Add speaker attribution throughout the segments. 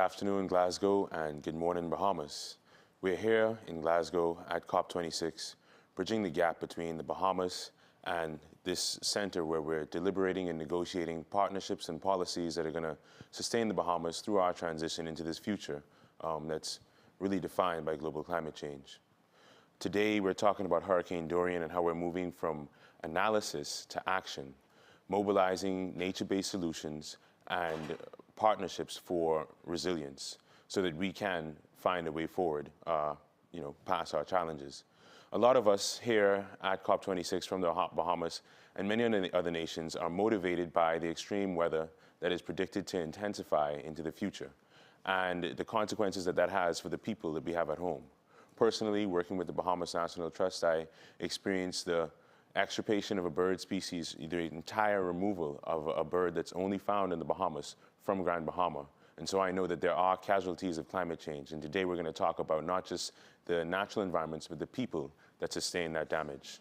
Speaker 1: afternoon, Glasgow, and good morning, Bahamas. We're here in Glasgow at COP26, bridging the gap between the Bahamas and this center where we're deliberating and negotiating partnerships and policies that are going to sustain the Bahamas through our transition into this future that's really defined by global climate change. Today, we're talking about Hurricane Dorian and how we're moving from analysis to action, mobilizing nature-based solutions and partnerships for resilience so that we can find a way forward, past our challenges. A lot of us here at COP26 from the Bahamas and many other nations are motivated by the extreme weather that is predicted to intensify into the future and the consequences that that has for the people that we have at home. Personally, working with the Bahamas National Trust, I experienced the extirpation of a bird species, the entire removal of a bird that's only found in the Bahamas from Grand Bahama. And so I know that there are casualties of climate change. And today we're going to talk about not just the natural environments, but the people that sustain that damage.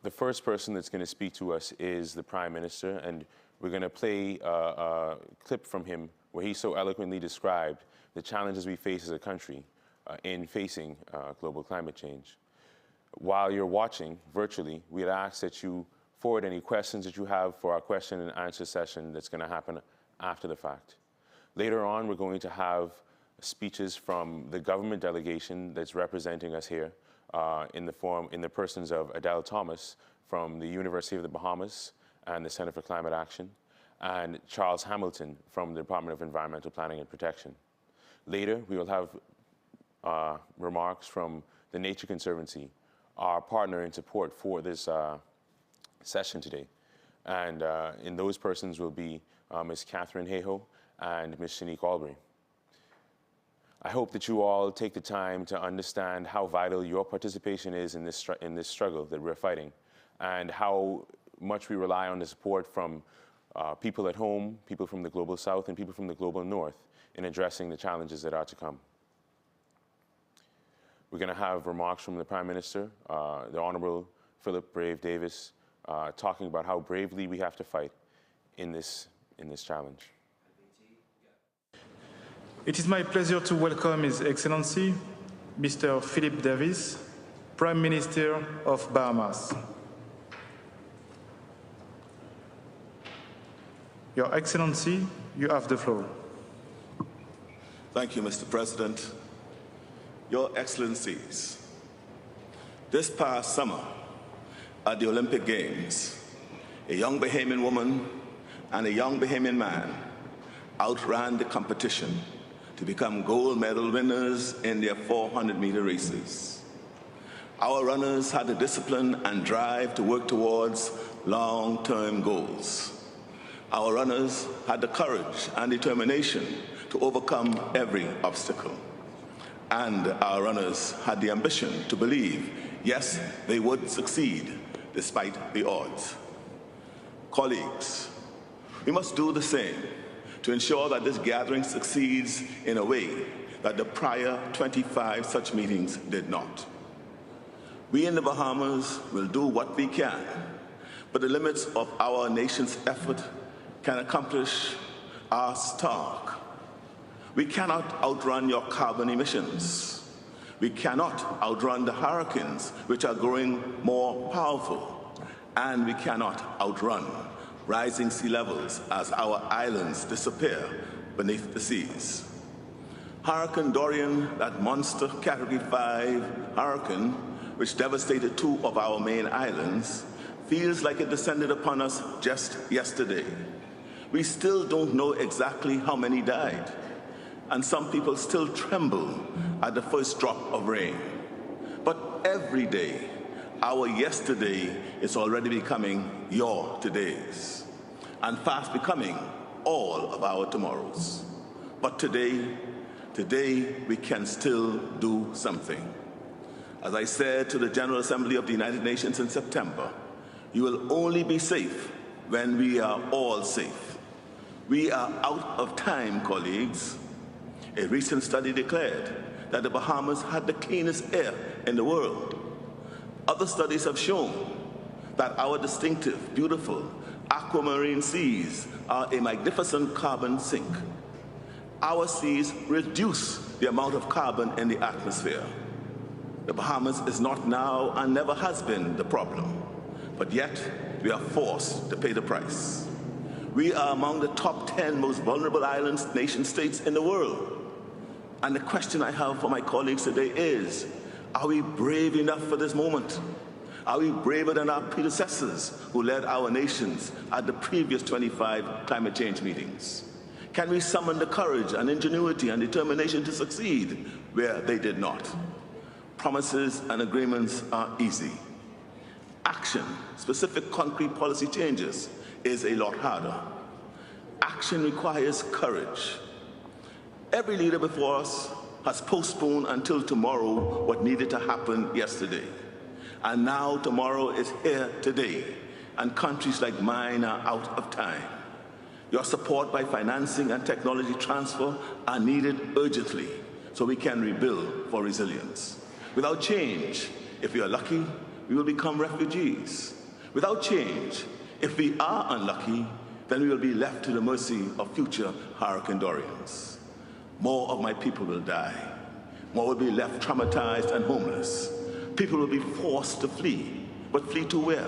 Speaker 1: The first person that's going to speak to us is the Prime Minister, and we're going to play a clip from him where he so eloquently described the challenges we face as a country in facing global climate change. While you're watching virtually, we'd ask that you forward any questions that you have for our question and answer session that's going to happen after the fact. Later on, we're going to have speeches from the government delegation that's representing us here in the persons of Adele Thomas from the University of the Bahamas and the Center for Climate Action, and Charles Hamilton from the Department of Environmental Planning and Protection. Later, we will have remarks from the Nature Conservancy, our partner in support for this session today. And in those persons will be Ms. Catherine Hayhoe and Ms. Shanique Albury. I hope that you all take the time to understand how vital your participation is in this struggle that we're fighting, and how much we rely on the support from people at home, people from the global south, and people from the global north in addressing the challenges that are to come. We're going to have remarks from the Prime Minister, the Honorable Philip Brave Davis, talking about how bravely we have to fight in this challenge.
Speaker 2: It is my pleasure to welcome His Excellency, Mr. Philip Davis, Prime Minister of Bahamas. Your Excellency, you have the floor.
Speaker 3: Thank you, Mr. President. Your Excellencies, this past summer at the Olympic Games, a young Bahamian woman and a young Bahamian man outran the competition to become gold medal winners in their 400-meter races. Our runners had the discipline and drive to work towards long-term goals. Our runners had the courage and determination to overcome every obstacle. And our runners had the ambition to believe, yes, they would succeed despite the odds. Colleagues, we must do the same to ensure that this gathering succeeds in a way that the prior 25 such meetings did not. We in the Bahamas will do what we can, but the limits of our nation's effort can accomplish are stark. We cannot outrun your carbon emissions. We cannot outrun the hurricanes, which are growing more powerful. And we cannot outrun rising sea levels as our islands disappear beneath the seas. Hurricane Dorian, that monster Category 5 hurricane, which devastated 2 of our main islands, feels like it descended upon us just yesterday. We still don't know exactly how many died, and some people still tremble at the first drop of rain. But every day, our yesterday is already becoming your todays, and fast becoming all of our tomorrows. But today we can still do something. As I said to the General Assembly of the United Nations in September, you will only be safe when we are all safe. We are out of time, colleagues. A recent study declared that the Bahamas had the cleanest air in the world. Other studies have shown that our distinctive, beautiful aquamarine seas are a magnificent carbon sink. our seas reduce the amount of carbon in the atmosphere. The Bahamas is not now and never has been the problem, but yet we are forced to pay the price. We are among the top 10 most vulnerable islands, nation states in the world. And the question I have for my colleagues today is, are we brave enough for this moment? Are we braver than our predecessors who led our nations at the previous 25 climate change meetings? Can we summon the courage and ingenuity and determination to succeed where they did not? Promises and agreements are easy. Action, specific concrete policy changes, is a lot harder. Action requires courage. Every leader before us has postponed until tomorrow what needed to happen yesterday. And now tomorrow is here today, and countries like mine are out of time. Your support by financing and technology transfer are needed urgently so we can rebuild for resilience. Without change, if we are lucky, we will become refugees. Without change, if we are unlucky, then we will be left to the mercy of future Hurricane Dorians. More of my people will die. More will be left traumatized and homeless. People will be forced to flee, but flee to where?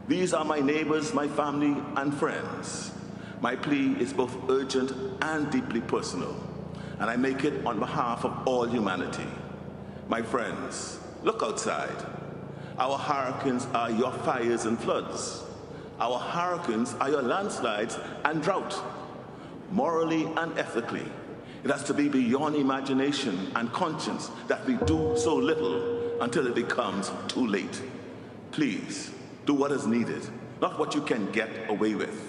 Speaker 3: These are my neighbors, my family, and friends. My plea is both urgent and deeply personal, and I make it on behalf of all humanity. My friends, look outside. Our hurricanes are your fires and floods. Our hurricanes are your landslides and drought. Morally and ethically, it has to be beyond imagination and conscience that we do so little until it becomes too late. Please, do what is needed, not what you can get away with.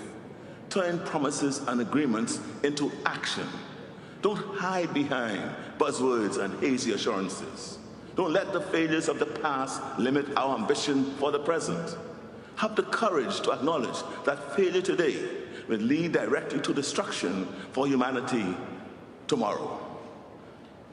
Speaker 3: Turn promises and agreements into action. Don't hide behind buzzwords and hazy assurances. Don't let the failures of the past limit our ambition for the present. Have the courage to acknowledge that failure today will lead directly to destruction for humanity tomorrow.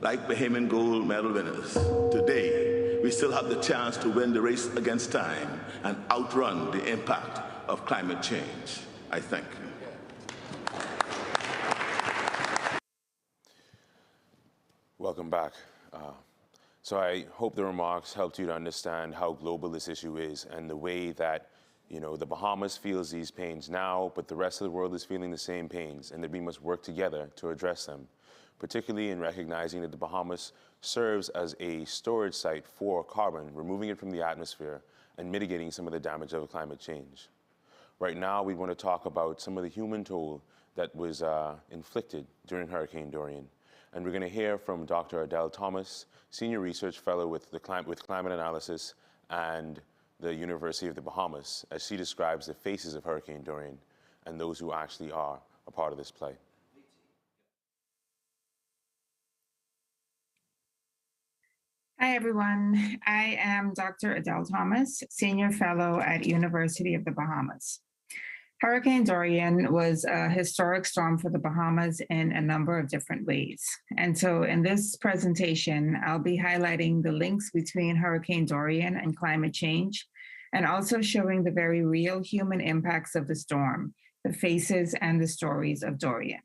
Speaker 3: Like Bahamian gold medal winners, today we still have the chance to win the race against time and outrun the impact of climate change. I thank you.
Speaker 1: Welcome back. So I hope the remarks helped you to understand how global this issue is and the way that, the Bahamas feels these pains now, but the rest of the world is feeling the same pains, and that we must work together to address them, particularly in recognizing that the Bahamas serves as a storage site for carbon, removing it from the atmosphere and mitigating some of the damage of climate change. Right now, we want to talk about some of the human toll that was inflicted during Hurricane Dorian. And we're going to hear from Dr. Adele Thomas, Senior Research Fellow with Climate Analysis and the University of the Bahamas, as she describes the faces of Hurricane Dorian and those who actually are a part of this play.
Speaker 4: Hi, everyone. I am Dr. Adele Thomas, Senior Fellow at University of the Bahamas. Hurricane Dorian was a historic storm for the Bahamas in a number of different ways. And so in this presentation, I'll be highlighting the links between Hurricane Dorian and climate change, and also showing the very real human impacts of the storm, the faces and the stories of Dorian.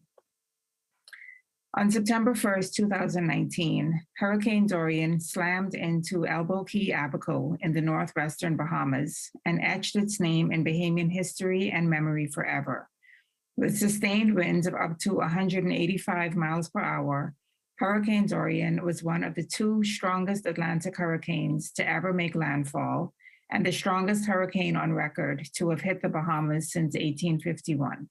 Speaker 4: On September 1st, 2019, Hurricane Dorian slammed into Elbow Key, Abaco in the northwestern Bahamas and etched its name in Bahamian history and memory forever. With sustained winds of up to 185 miles per hour, Hurricane Dorian was one of the two strongest Atlantic hurricanes to ever make landfall and the strongest hurricane on record to have hit the Bahamas since 1851.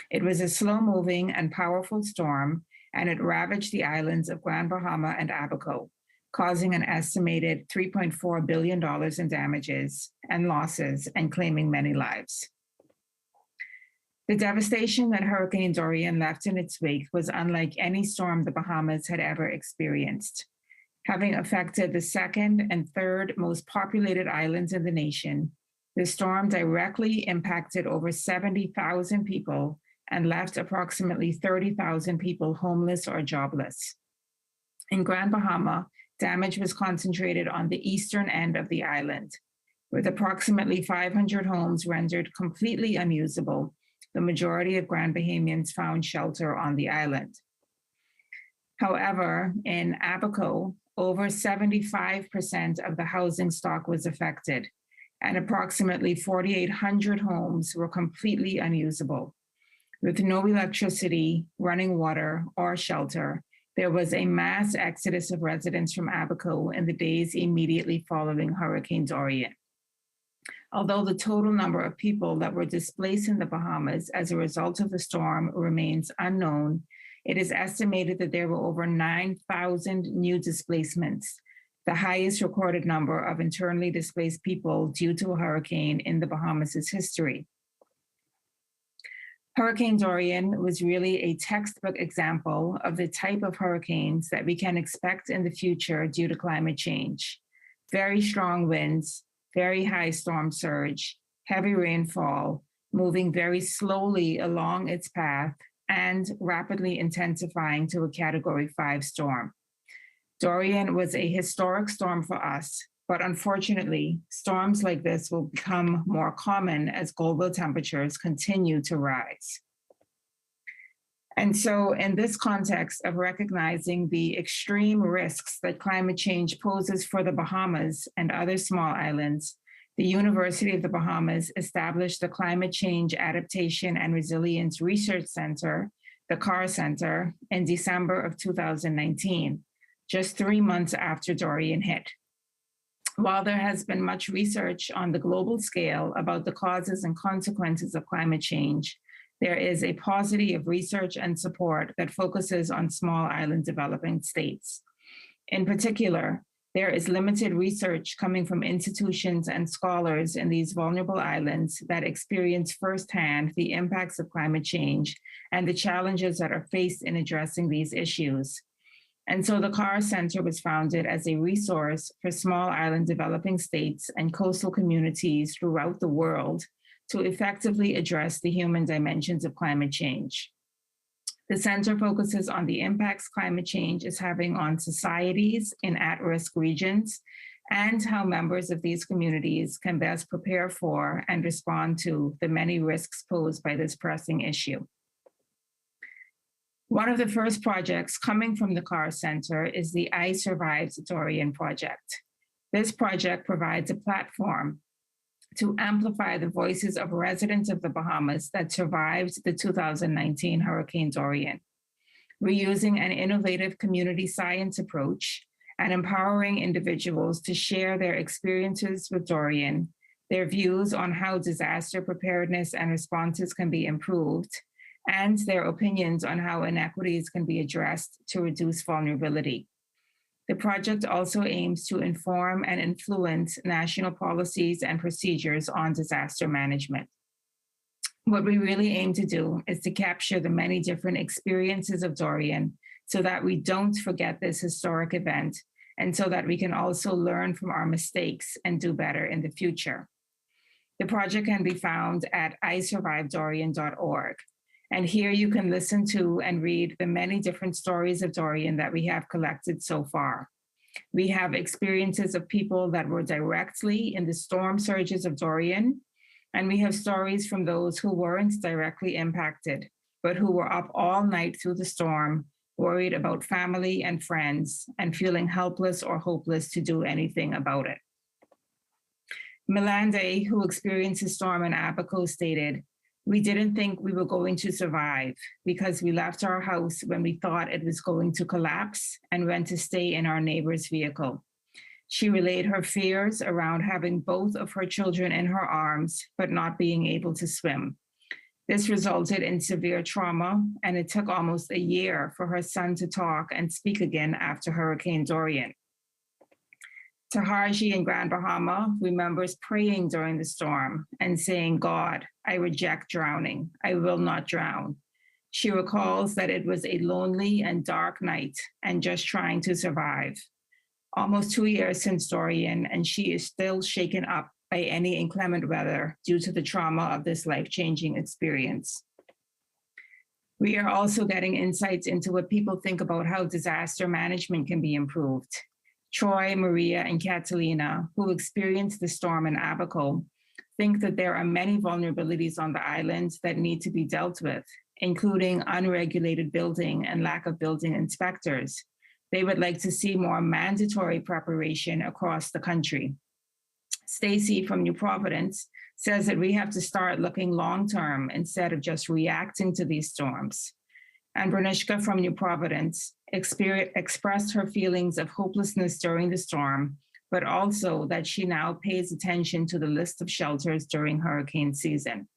Speaker 4: It was a slow-moving and powerful storm, and it ravaged the islands of Grand Bahama and Abaco, causing an estimated $3.4 billion in damages and losses and claiming many lives. The devastation that Hurricane Dorian left in its wake was unlike any storm the Bahamas had ever experienced. Having affected the second and third most populated islands in the nation, the storm directly impacted over 70,000 people and left approximately 30,000 people homeless or jobless. In Grand Bahama, damage was concentrated on the eastern end of the island, with approximately 500 homes rendered completely unusable. The majority of Grand Bahamians found shelter on the island. However, in Abaco, over 75% of the housing stock was affected, and approximately 4,800 homes were completely unusable. With no electricity, running water, or shelter, there was a mass exodus of residents from Abaco in the days immediately following Hurricane Dorian. Although the total number of people that were displaced in the Bahamas as a result of the storm remains unknown, it is estimated that there were over 9,000 new displacements, the highest recorded number of internally displaced people due to a hurricane in the Bahamas' history. Hurricane Dorian was really a textbook example of the type of hurricanes that we can expect in the future due to climate change. Very strong winds, very high storm surge, heavy rainfall, moving very slowly along its path, and rapidly intensifying to a Category 5 storm. Dorian was a historic storm for us, but unfortunately, storms like this will become more common as global temperatures continue to rise. And so, in this context of recognizing the extreme risks that climate change poses for the Bahamas and other small islands, the University of the Bahamas established the Climate Change Adaptation and Resilience Research Center, the CAR Center, in December of 2019, just 3 months after Dorian hit. While there has been much research on the global scale about the causes and consequences of climate change, there is a paucity of research and support that focuses on small island developing states. In particular, there is limited research coming from institutions and scholars in these vulnerable islands that experience firsthand the impacts of climate change and the challenges that are faced in addressing these issues. And so the CAR Center was founded as a resource for small island developing states and coastal communities throughout the world to effectively address the human dimensions of climate change. The center focuses on the impacts climate change is having on societies in at-risk regions and how members of these communities can best prepare for and respond to the many risks posed by this pressing issue. One of the first projects coming from the CAR Center is the I Survived Dorian project. This project provides a platform to amplify the voices of residents of the Bahamas that survived the 2019 Hurricane Dorian. We're using an innovative community science approach and empowering individuals to share their experiences with Dorian, their views on how disaster preparedness and responses can be improved, and their opinions on how inequities can be addressed to reduce vulnerability. The project also aims to inform and influence national policies and procedures on disaster management. What we really aim to do is to capture the many different experiences of Dorian so that we don't forget this historic event and so that we can also learn from our mistakes and do better in the future. The project can be found at isurvivedorian.org. And here you can listen to and read the many different stories of Dorian that we have collected so far. We have experiences of people that were directly in the storm surges of Dorian, and we have stories from those who weren't directly impacted, but who were up all night through the storm, worried about family and friends, and feeling helpless or hopeless to do anything about it. Melande, who experienced the storm in Abaco, stated, "We didn't think we were going to survive because we left our house when we thought it was going to collapse and went to stay in our neighbor's vehicle." She relayed her fears around having both of her children in her arms, but not being able to swim. This resulted in severe trauma, and it took almost a year for her son to talk and speak again after Hurricane Dorian. Taharji in Grand Bahama remembers praying during the storm and saying, "God, I reject drowning. I will not drown." She recalls that it was a lonely and dark night and just trying to survive. Almost 2 years since Dorian, and she is still shaken up by any inclement weather due to the trauma of this life-changing experience. We are also getting insights into what people think about how disaster management can be improved. Troy, Maria, and Catalina, who experienced the storm in Abaco, think that there are many vulnerabilities on the island that need to be dealt with, including unregulated building and lack of building inspectors. They would like to see more mandatory preparation across the country. Stacy from New Providence says that we have to start looking long-term instead of just reacting to these storms. And Bernishka from New Providence expressed her feelings of hopelessness during the storm, but also that she now pays attention to the list of shelters during hurricane season.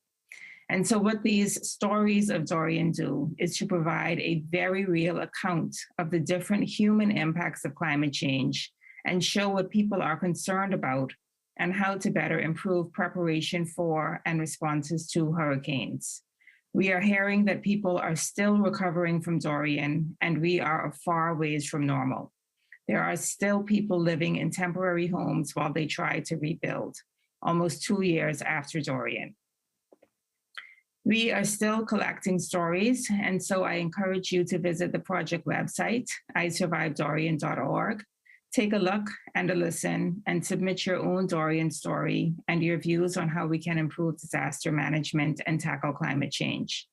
Speaker 4: And so what these stories of Dorian do is to provide a very real account of the different human impacts of climate change and show what people are concerned about and how to better improve preparation for and responses to hurricanes. We are hearing that people are still recovering from Dorian, and we are a far ways from normal. There are still people living in temporary homes while they try to rebuild, almost 2 years after Dorian. We are still collecting stories, and so I encourage you to visit the project website, isurvivedorian.org. Take a look and a listen and submit your own Dorian story and your views on how we can improve disaster management and tackle climate change.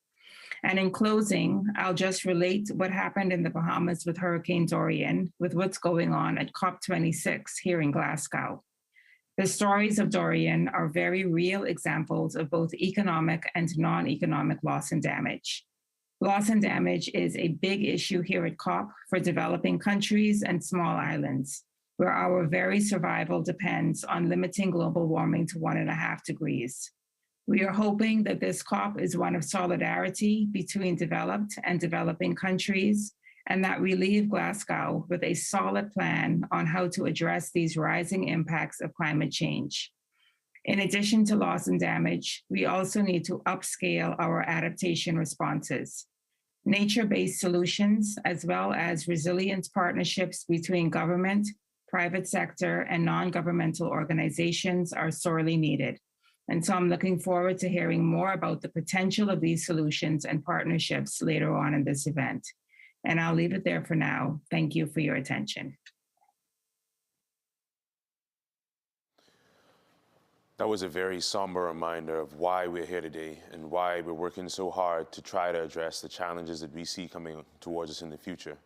Speaker 4: And in closing, I'll just relate what happened in the Bahamas with Hurricane Dorian with what's going on at COP26 here in Glasgow. The stories of Dorian are very real examples of both economic and non-economic loss and damage. Loss and damage is a big issue here at COP for developing countries and small islands, where our very survival depends on limiting global warming to 1.5 degrees. We are hoping that this COP is one of solidarity between developed and developing countries, and that we leave Glasgow with a solid plan on how to address these rising impacts of climate change. In addition to loss and damage, we also need to upscale our adaptation responses. Nature-based solutions, as well as resilient partnerships between government, private sector, and non-governmental organizations are sorely needed. And so I'm looking forward to hearing more about the potential of these solutions and partnerships later on in this event. And I'll leave it there for now. Thank you for your attention.
Speaker 1: That was a very somber reminder of why we're here today and why we're working so hard to try to address the challenges that we see coming towards us in the future.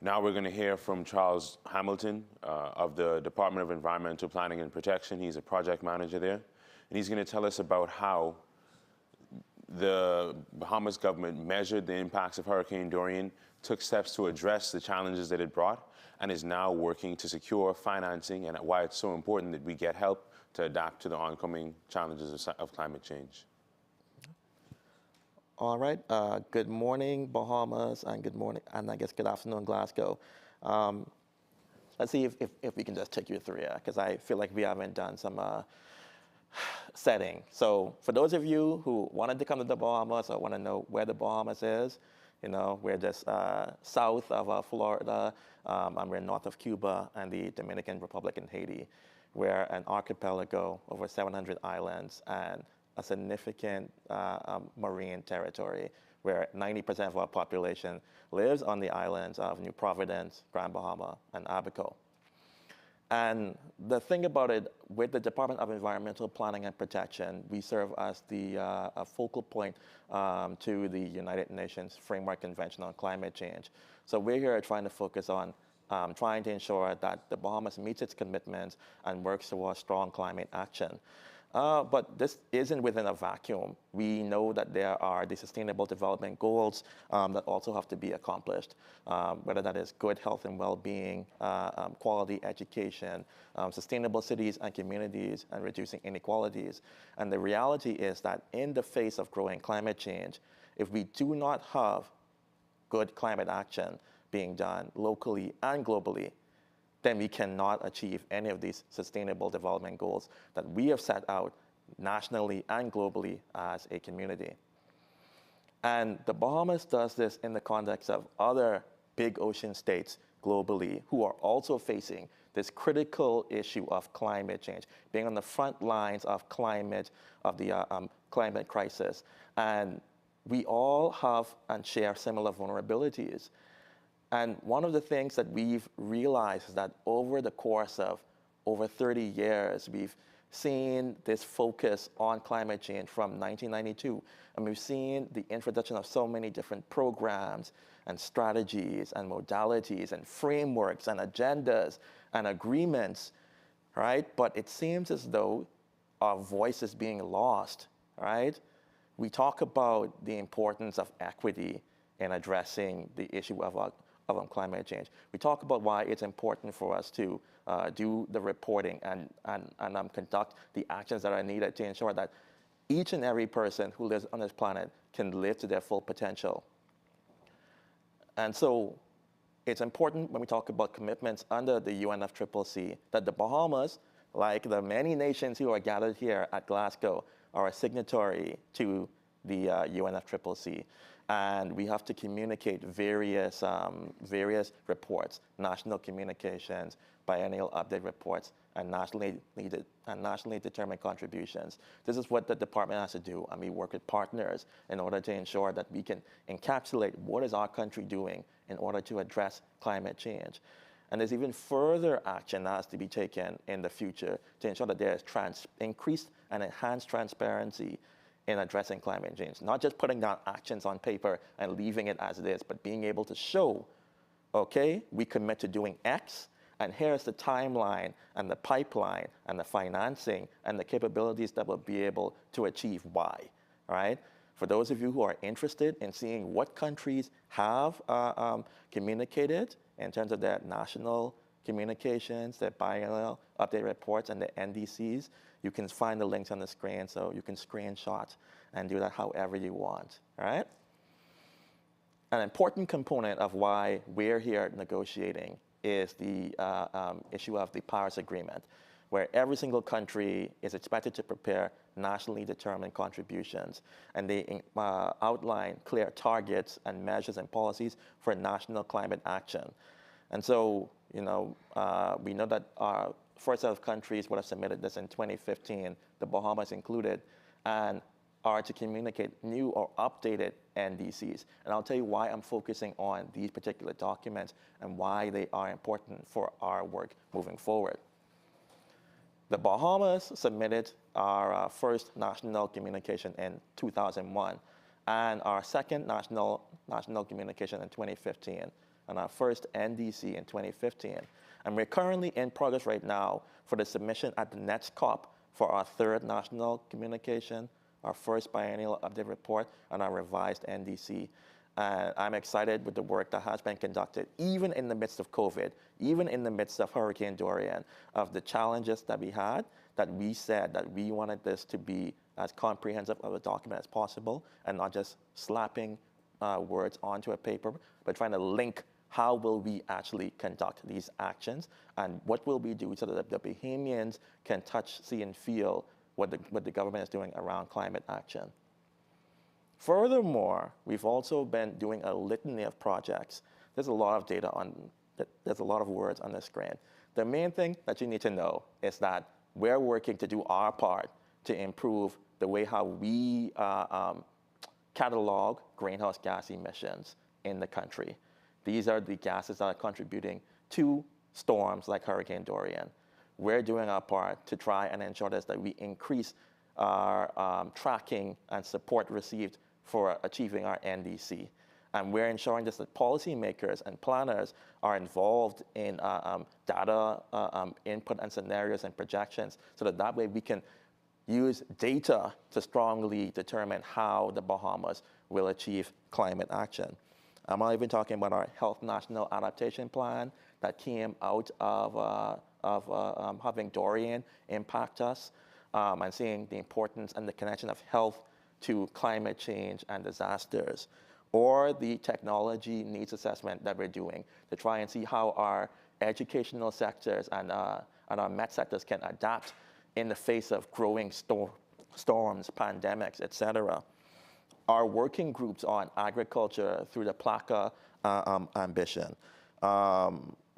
Speaker 1: Now we're going to hear from Charles Hamilton of the Department of Environmental Planning and Protection. He's a project manager there, and he's going to tell us about how the Bahamas government measured the impacts of Hurricane Dorian, took steps to address the challenges that it brought, and is now working to secure financing, and why it's so important that we get help to adapt to the oncoming challenges of climate change.
Speaker 5: All right. Good morning, Bahamas, and good morning, and I guess good afternoon, Glasgow. Let's see if we can just take you through it, because I feel like we haven't done some setting. So for those of you who wanted to come to the Bahamas or want to know where the Bahamas is, you know, we're just south of Florida, and we're north of Cuba and the Dominican Republic and Haiti. We're an archipelago, over 700 islands, and a significant marine territory where 90% of our population lives on the islands of New Providence, Grand Bahama, and Abaco. And the thing about it, with the Department of Environmental Planning and Protection, we serve as the a focal point to the United Nations Framework Convention on Climate Change. So we're here trying to focus on trying to ensure that the Bahamas meets its commitments and works towards strong climate action. But this isn't within a vacuum. We know that there are the Sustainable Development Goals that also have to be accomplished, whether that is good health and well-being, quality education, sustainable cities and communities, and reducing inequalities. And the reality is that in the face of growing climate change, if we do not have good climate action being done locally and globally, then we cannot achieve any of these sustainable development goals that we have set out nationally and globally as a community. And the Bahamas does this in the context of other big ocean states globally who are also facing this critical issue of climate change, being on the front lines of the climate crisis. And we all have and share similar vulnerabilities. And one of the things that we've realized is that over the course of over 30 years, we've seen this focus on climate change from 1992. And we've seen the introduction of so many different programs and strategies and modalities and frameworks and agendas and agreements, right? But it seems as though our voice is being lost, right? We talk about the importance of equity in addressing the issue of climate change. We talk about why it's important for us to do the reporting and conduct the actions that are needed to ensure that each and every person who lives on this planet can live to their full potential. And so it's important when we talk about commitments under the UNFCCC that the Bahamas, like the many nations who are gathered here at Glasgow, are a signatory to the UNFCCC. And we have to communicate various reports, national communications, biennial update reports, and nationally determined contributions. This is what the department has to do, and we work with partners in order to ensure that we can encapsulate what is our country doing in order to address climate change. And there's even further action that has to be taken in the future to ensure that there is increased and enhanced transparency in addressing climate change. Not just putting down actions on paper and leaving it as it is, but being able to show, okay, we commit to doing X, and here's the timeline and the pipeline and the financing and the capabilities that will be able to achieve Y, right? For those of you who are interested in seeing what countries have communicated in terms of their national communications, their biennial update reports, and the NDCs, you can find the links on the screen, so you can screenshot and do that however you want, right? An important component of why we're here negotiating is the issue of the Paris Agreement, where every single country is expected to prepare nationally determined contributions, and they outline clear targets and measures and policies for national climate action. And so, we know that our first set of countries would have submitted this in 2015, the Bahamas included, and are to communicate new or updated NDCs. And I'll tell you why I'm focusing on these particular documents and why they are important for our work moving forward. The Bahamas submitted our first national communication in 2001, and our second national communication in 2015, and our first NDC in 2015. And we're currently in progress right now for the submission at the next COP for our third national communication, our first biennial update report, and our revised NDC. And I'm excited with the work that has been conducted, even in the midst of COVID, even in the midst of Hurricane Dorian, of the challenges that we had, that we said that we wanted this to be as comprehensive of a document as possible, and not just slapping words onto a paper, but trying to link how will we actually conduct these actions, and what will we do so that the Bahamians can touch, see, and feel what the government is doing around climate action. Furthermore, we've also been doing a litany of projects. There's a lot of data there's a lot of words on the screen. The main thing that you need to know is that we're working to do our part to improve the way how we catalog greenhouse gas emissions in the country. These are the gases that are contributing to storms like Hurricane Dorian. We're doing our part to try and ensure that we increase our tracking and support received for achieving our NDC. And we're ensuring that policymakers and planners are involved in data input and scenarios and projections, so that way we can use data to strongly determine how the Bahamas will achieve climate action. I'm not even talking about our Health National Adaptation Plan that came out of having Dorian impact us, and seeing the importance and the connection of health to climate change and disasters, or the technology needs assessment that we're doing to try and see how our educational sectors and our met sectors can adapt in the face of growing storms, pandemics, et cetera. Our working groups on agriculture through the PLACA ambition,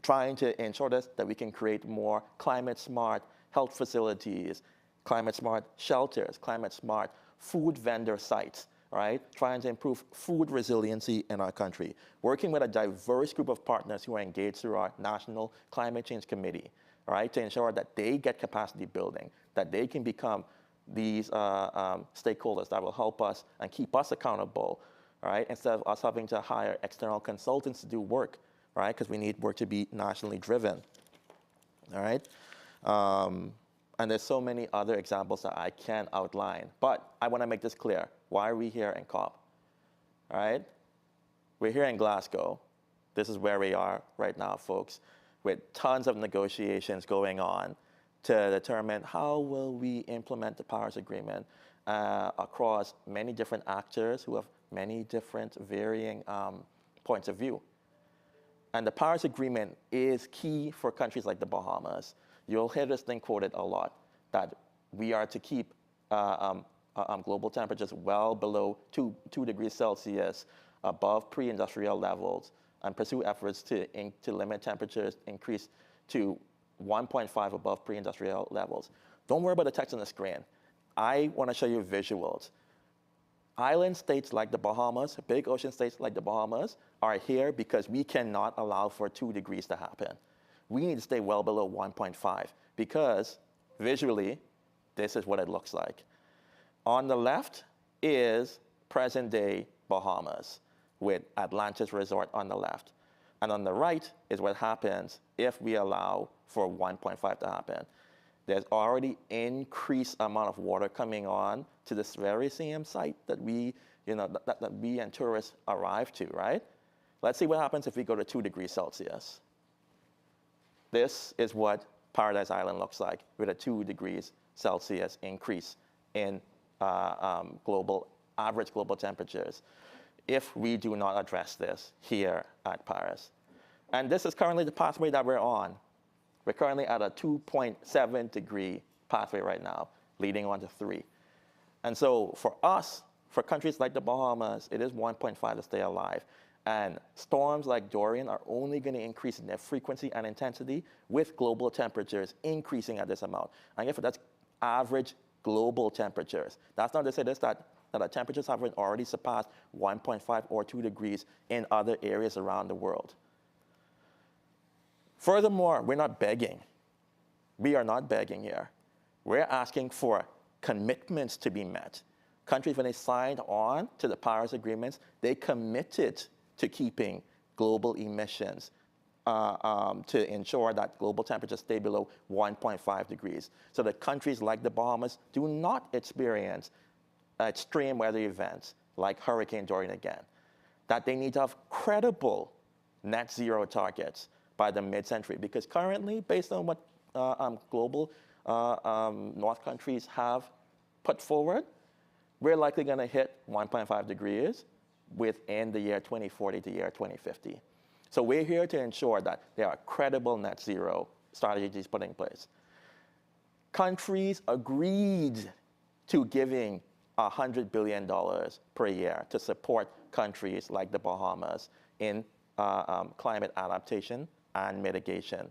Speaker 5: trying to ensure that we can create more climate-smart health facilities, climate-smart shelters, climate-smart food vendor sites, right? Trying to improve food resiliency in our country. Working with a diverse group of partners who are engaged through our National Climate Change Committee, right, to ensure that they get capacity building, that they can become these stakeholders that will help us and keep us accountable, right, instead of us having to hire external consultants to do work, right, because we need work to be nationally driven, all right? And there's so many other examples that I can outline, but I want to make this clear. Why are we here in COP, all right? We're here in Glasgow. This is where we are right now, folks, with tons of negotiations going on to determine how will we implement the Paris Agreement across many different actors who have many different varying points of view. And the Paris Agreement is key for countries like the Bahamas. You'll hear this thing quoted a lot, that we are to keep global temperatures well below 2 degrees Celsius above pre-industrial levels and pursue efforts to limit temperatures increase to 1.5 above pre-industrial levels. Don't worry about the text on the screen. I want to show you visuals. Island states like the Bahamas, big ocean states like the Bahamas, are here because we cannot allow for 2 degrees to happen. We need to stay well below 1.5 because visually, this is what it looks like. On the left is present-day Bahamas with Atlantis Resort on the left. And on the right is what happens if we allow for 1.5 to happen. There's already increased amount of water coming on to this very same site that we, that we and tourists arrive to, right? Let's see what happens if we go to 2 degrees Celsius. This is what Paradise Island looks like with a 2 degrees Celsius increase in average global temperatures if we do not address this here at Paris. And this is currently the pathway that we're on. We're currently at a 2.7 degree pathway right now, leading on to 3. And so for us, for countries like the Bahamas, it is 1.5 to stay alive. And storms like Dorian are only going to increase in their frequency and intensity with global temperatures increasing at this amount. And if that's average global temperatures. That's not to say this, that our temperatures have already surpassed 1.5 or 2 degrees in other areas around the world. Furthermore, we're not begging. We are not begging here. We're asking for commitments to be met. Countries, when they signed on to the Paris Agreements, they committed to keeping global emissions to ensure that global temperatures stay below 1.5 degrees. So that countries like the Bahamas do not experience extreme weather events like Hurricane Dorian again. That they need to have credible net zero targets by the mid-century, because currently, based on what global North countries have put forward, we're likely going to hit 1.5 degrees within the year 2040 to year 2050. So we're here to ensure that there are credible net zero strategies put in place. Countries agreed to giving $100 billion per year to support countries like the Bahamas in climate adaptation and mitigation.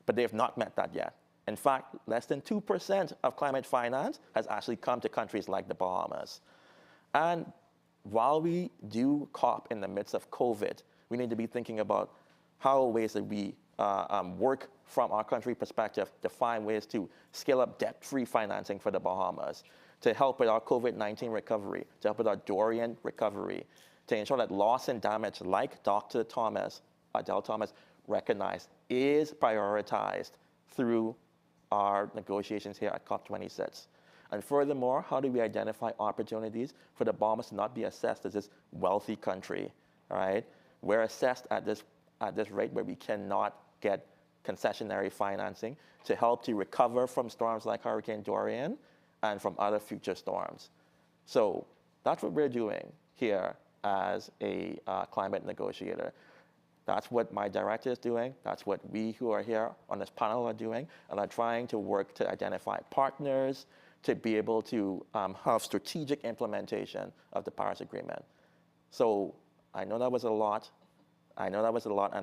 Speaker 5: But they have not met that yet. In fact, less than 2% of climate finance has actually come to countries like the Bahamas. And while we do COP in the midst of COVID, we need to be thinking about how ways that we work from our country perspective to find ways to scale up debt-free financing for the Bahamas, to help with our COVID-19 recovery, to help with our Dorian recovery, to ensure that loss and damage, like Dr. Adele Thomas recognized, is prioritized through our negotiations here at COP26. And furthermore, how do we identify opportunities for the Bahamas to not be assessed as this wealthy country, all right? We're assessed at this rate where we cannot get concessionary financing to help to recover from storms like Hurricane Dorian and from other future storms. So that's what we're doing here as a climate negotiator. That's what my director is doing. That's what we who are here on this panel are doing, and are trying to work to identify partners to be able to have strategic implementation of the Paris Agreement. So I know that was a lot. And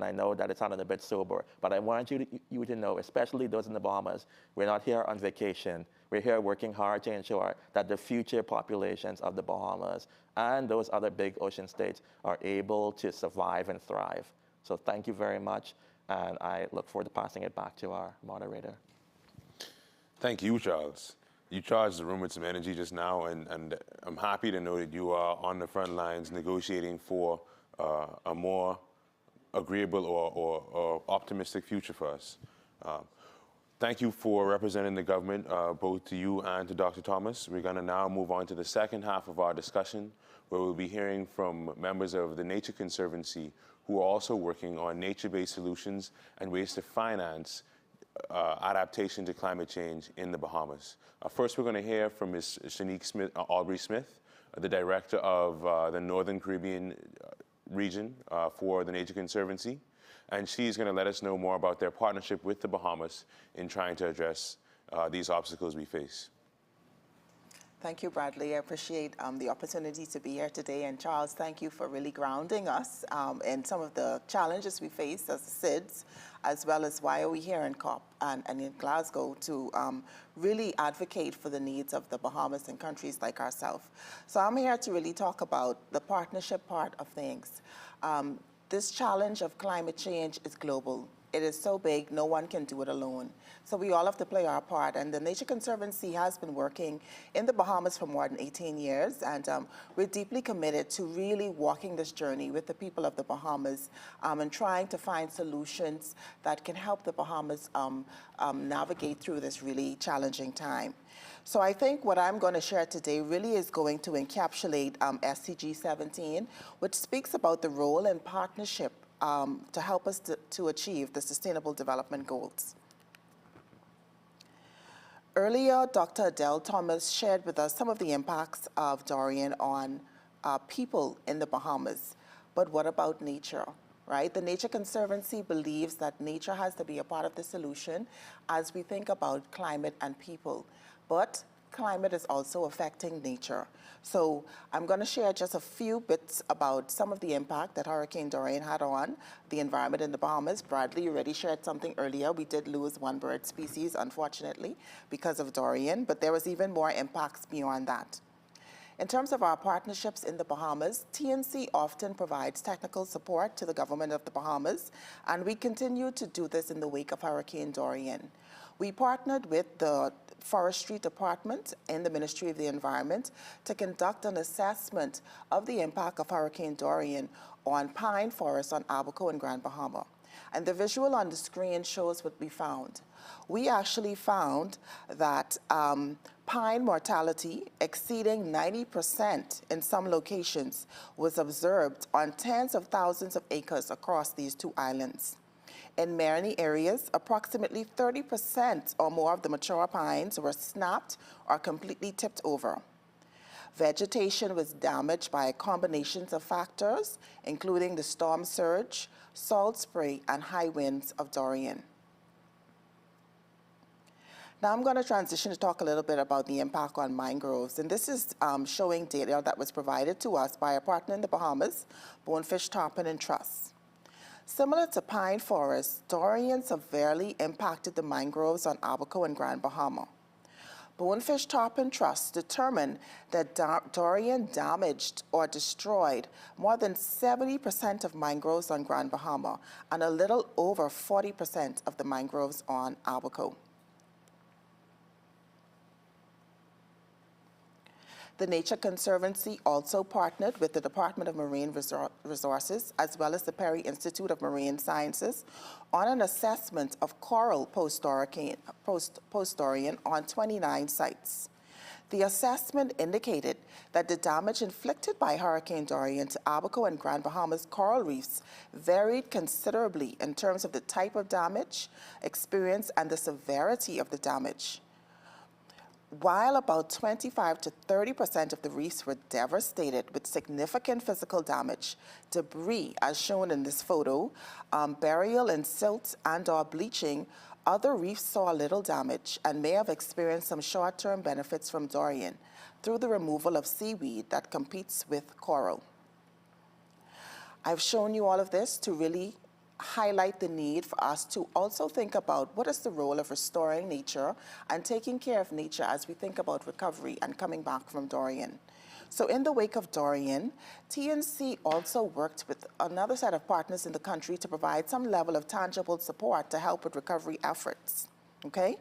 Speaker 5: I know that it sounded a bit sober, but I want you to know, especially those in the Bahamas, we're not here on vacation. We're here working hard to ensure that the future populations of the Bahamas and those other big ocean states are able to survive and thrive. So thank you very much. And I look forward to passing it back to our moderator.
Speaker 1: Thank you, Charles. You charged the room with some energy just now, and I'm happy to know that you are on the front lines negotiating for a more agreeable or optimistic future for us. Thank you for representing the government, both to you and to Dr. Thomas. We're going to now move on to the second half of our discussion, where we'll be hearing from members of the Nature Conservancy who are also working on nature-based solutions and ways to finance adaptation to climate change in the Bahamas. First, we're going to hear from Ms. Shanique Aubrey Smith, the director of the Northern Caribbean region for the Nature Conservancy. And she's going to let us know more about their partnership with the Bahamas in trying to address these obstacles we face.
Speaker 6: Thank you, Bradley. I appreciate the opportunity to be here today. And Charles, thank you for really grounding us in some of the challenges we face as SIDS, as well as why are we here in COP and in Glasgow to really advocate for the needs of the Bahamas and countries like ourselves. So I'm here to really talk about the partnership part of things. This challenge of climate change is global. It is so big, no one can do it alone. So we all have to play our part. And the Nature Conservancy has been working in the Bahamas for more than 18 years. And we're deeply committed to really walking this journey with the people of the Bahamas and trying to find solutions that can help the Bahamas navigate through this really challenging time. So I think what I'm going to share today really is going to encapsulate SDG 17, which speaks about the role and partnership to help us to achieve the Sustainable Development Goals. Earlier, Dr. Adele Thomas shared with us some of the impacts of Dorian on people in the Bahamas. But what about nature, right? The Nature Conservancy believes that nature has to be a part of the solution as we think about climate and people. But climate is also affecting nature. So I'm going to share just a few bits about some of the impact that Hurricane Dorian had on the environment in the Bahamas. Bradley already shared something earlier. We did lose one bird species, unfortunately, because of Dorian, but there was even more impacts beyond that. In terms of our partnerships in the Bahamas, TNC often provides technical support to the government of the Bahamas, and we continue to do this in the wake of Hurricane Dorian. We partnered with the Forestry Department in the Ministry of the Environment to conduct an assessment of the impact of Hurricane Dorian on pine forests on Abaco and Grand Bahama. And the visual on the screen shows what we found. We actually found that pine mortality exceeding 90% in some locations was observed on tens of thousands of acres across these two islands. In many areas, approximately 30% or more of the mature pines were snapped or completely tipped over. Vegetation was damaged by combinations of factors, including the storm surge, salt spray, and high winds of Dorian. Now I'm going to transition to talk a little bit about the impact on mangroves. And this is showing data that was provided to us by a partner in the Bahamas, Bonefish Tarpon and Truss. Similar to pine forests, Dorian severely impacted the mangroves on Abaco and Grand Bahama. Bonefish Tarpon Trust determined that Dorian damaged or destroyed more than 70% of mangroves on Grand Bahama and a little over 40% of the mangroves on Abaco. The Nature Conservancy also partnered with the Department of Marine Resources as well as the Perry Institute of Marine Sciences on an assessment of coral post-Dorian on 29 sites. The assessment indicated that the damage inflicted by Hurricane Dorian to Abaco and Grand Bahama's coral reefs varied considerably in terms of the type of damage experienced and the severity of the damage. While about 25 to 30% of the reefs were devastated with significant physical damage, debris, as shown in this photo, burial in silt and/or bleaching, other reefs saw little damage and may have experienced some short-term benefits from Dorian through the removal of seaweed that competes with coral. I've shown you all of this to really highlight the need for us to also think about what is the role of restoring nature and taking care of nature as we think about recovery and coming back from Dorian. So in the wake of Dorian, TNC also worked with another set of partners in the country to provide some level of tangible support to help with recovery efforts, okay?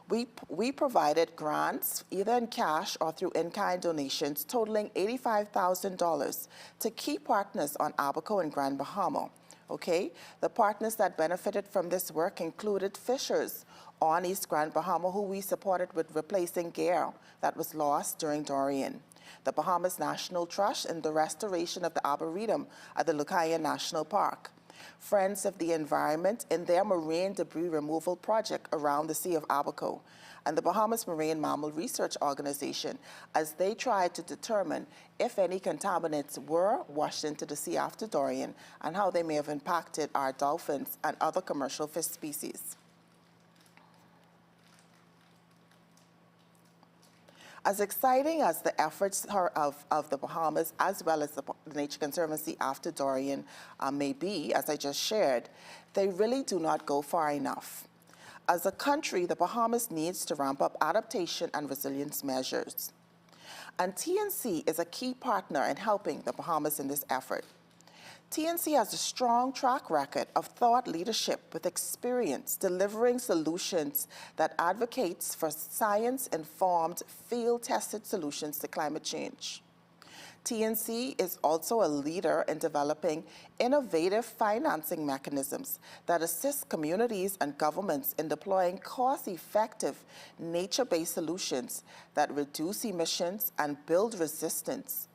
Speaker 6: We provided grants, either in cash or through in-kind donations, totaling $85,000 to key partners on Abaco and Grand Bahama, okay? The partners that benefited from this work included fishers on East Grand Bahama, who we supported with replacing gear that was lost during Dorian, the Bahamas National Trust, and the restoration of the Arboretum at the Lucaya National Park. Friends of the Environment in their marine debris removal project around the Sea of Abaco, and the Bahamas Marine Mammal Research Organization, as they tried to determine if any contaminants were washed into the sea after Dorian and how they may have impacted our dolphins and other commercial fish species. As exciting as the efforts of the Bahamas, as well as the Nature Conservancy after Dorian may be, as I just shared, they really do not go far enough. As a country, the Bahamas needs to ramp up adaptation and resilience measures. And TNC is a key partner in helping the Bahamas in this effort. TNC has a strong track record of thought leadership with experience delivering solutions that advocates for science-informed, field-tested solutions to climate change. TNC is also a leader in developing innovative financing mechanisms that assist communities and governments in deploying cost-effective, nature-based solutions that reduce emissions and build resilience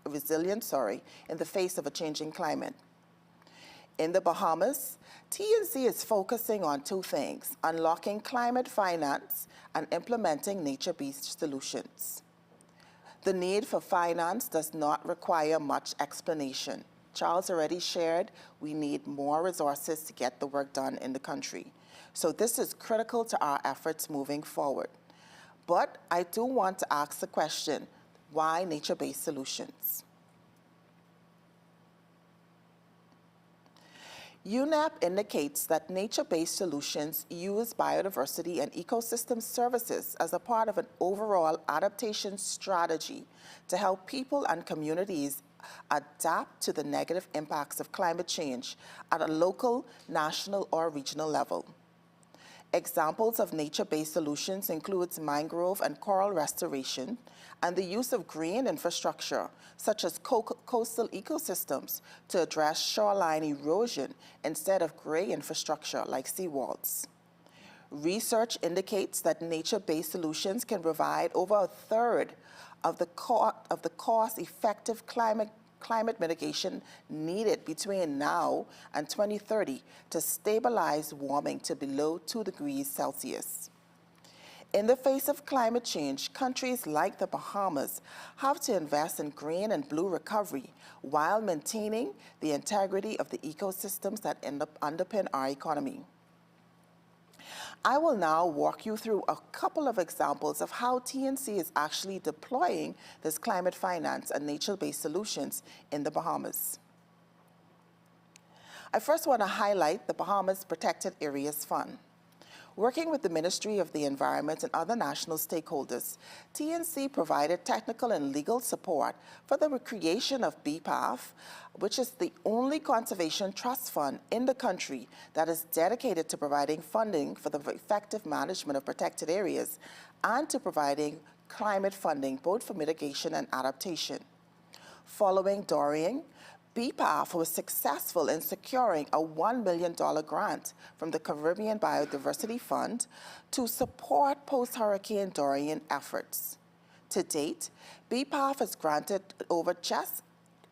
Speaker 6: in the face of a changing climate. In the Bahamas, TNC is focusing on two things: unlocking climate finance and implementing nature-based solutions. The need for finance does not require much explanation. Charles already shared we need more resources to get the work done in the country. So this is critical to our efforts moving forward. But I do want to ask the question, why nature-based solutions? UNEP indicates that nature-based solutions use biodiversity and ecosystem services as a part of an overall adaptation strategy to help people and communities adapt to the negative impacts of climate change at a local, national, or regional level. Examples of nature-based solutions include mangrove and coral restoration and the use of green infrastructure, such as coastal ecosystems, to address shoreline erosion instead of gray infrastructure like seawalls. Research indicates that nature-based solutions can provide over a third of the cost-effective climate mitigation needed between now and 2030 to stabilize warming to below 2 degrees Celsius. In the face of climate change, countries like the Bahamas have to invest in green and blue recovery while maintaining the integrity of the ecosystems that underpin our economy. I will now walk you through a couple of examples of how TNC is actually deploying this climate finance and nature-based solutions in the Bahamas. I first want to highlight the Bahamas Protected Areas Fund. Working with the Ministry of the Environment and other national stakeholders, TNC provided technical and legal support for the creation of BPAF, which is the only conservation trust fund in the country that is dedicated to providing funding for the effective management of protected areas and to providing climate funding, both for mitigation and adaptation. Following Dorian, BPAF was successful in securing a $1 million grant from the Caribbean Biodiversity Fund to support post-Hurricane Dorian efforts. To date, BPAF has granted over just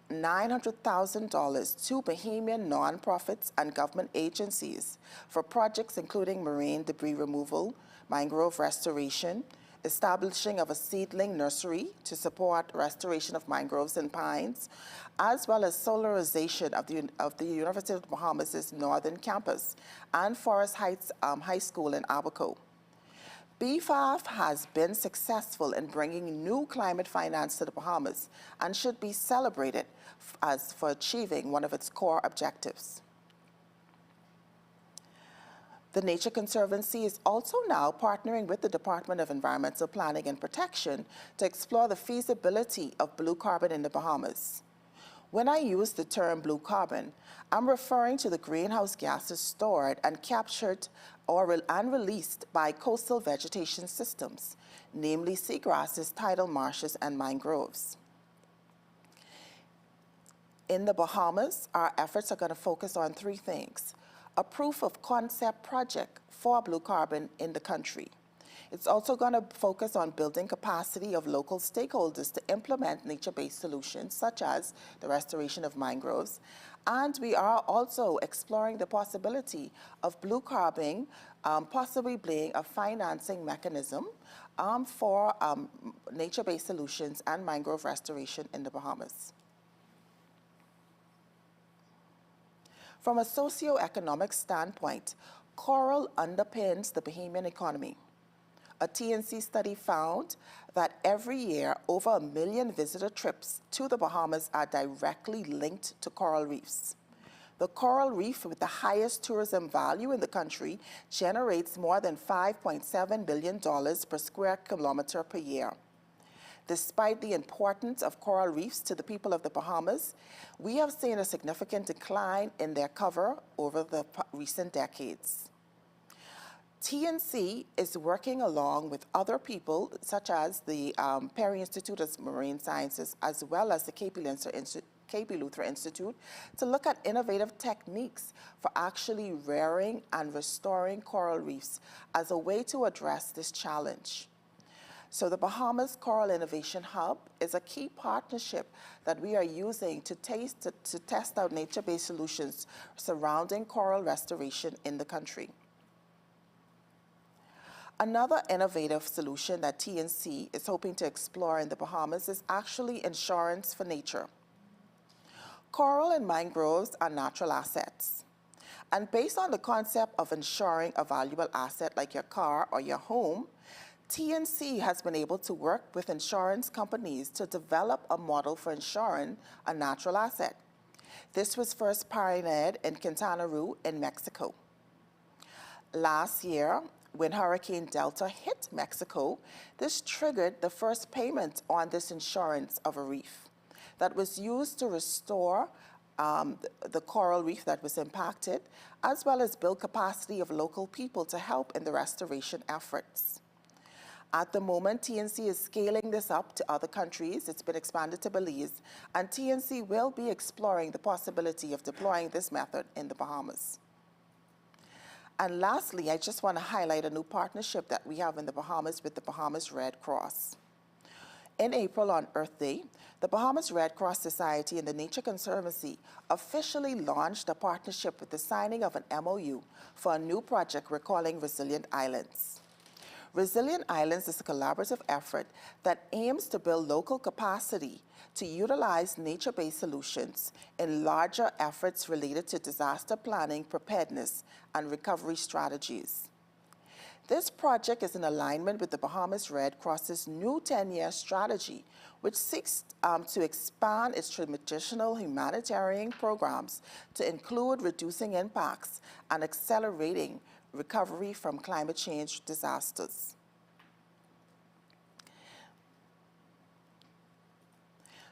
Speaker 6: $900,000 to Bahamian nonprofits and government agencies for projects including marine debris removal, mangrove restoration, establishing of a seedling nursery to support restoration of mangroves and pines, as well as solarization of the University of the Bahamas' northern campus and Forest Heights High School in Abaco. BPAF has been successful in bringing new climate finance to the Bahamas and should be celebrated for achieving one of its core objectives. The Nature Conservancy is also now partnering with the Department of Environmental Planning and Protection to explore the feasibility of blue carbon in the Bahamas. When I use the term blue carbon, I'm referring to the greenhouse gases stored and captured and released by coastal vegetation systems, namely seagrasses, tidal marshes, and mangroves. In the Bahamas, our efforts are going to focus on three things: a proof of concept project for blue carbon in the country. It's also going to focus on building capacity of local stakeholders to implement nature-based solutions, such as the restoration of mangroves. And we are also exploring the possibility of blue carbon possibly being a financing mechanism for nature-based solutions and mangrove restoration in the Bahamas. From a socio-economic standpoint, coral underpins the Bahamian economy. A TNC study found that every year, over 1 million visitor trips to the Bahamas are directly linked to coral reefs. The coral reef with the highest tourism value in the country generates more than $5.7 billion per square kilometer per year. Despite the importance of coral reefs to the people of the Bahamas, we have seen a significant decline in their cover over the recent decades. TNC is working along with other people, such as the Perry Institute of Marine Sciences, as well as the KP Luther Institute, to look at innovative techniques for actually rearing and restoring coral reefs as a way to address this challenge. So the Bahamas Coral Innovation Hub is a key partnership that we are using to test out nature-based solutions surrounding coral restoration in the country. Another innovative solution that TNC is hoping to explore in the Bahamas is actually insurance for nature. Coral and mangroves are natural assets. And based on the concept of insuring a valuable asset like your car or your home, TNC has been able to work with insurance companies to develop a model for insuring a natural asset. This was first pioneered in Quintana Roo in Mexico. Last year, when Hurricane Delta hit Mexico, this triggered the first payment on this insurance of a reef that was used to restore the coral reef that was impacted, as well as build capacity of local people to help in the restoration efforts. At the moment, TNC is scaling this up to other countries. It's been expanded to Belize, and TNC will be exploring the possibility of deploying this method in the Bahamas. And lastly, I just want to highlight a new partnership that we have in the Bahamas with the Bahamas Red Cross. In April, on Earth Day, the Bahamas Red Cross Society and the Nature Conservancy officially launched a partnership with the signing of an MOU for a new project we're calling Resilient Islands. Resilient Islands is a collaborative effort that aims to build local capacity to utilize nature-based solutions in larger efforts related to disaster planning, preparedness, and recovery strategies. This project is in alignment with the Bahamas Red Cross's new 10-year strategy, which seeks to expand its traditional humanitarian programs to include reducing impacts and accelerating recovery from climate change disasters.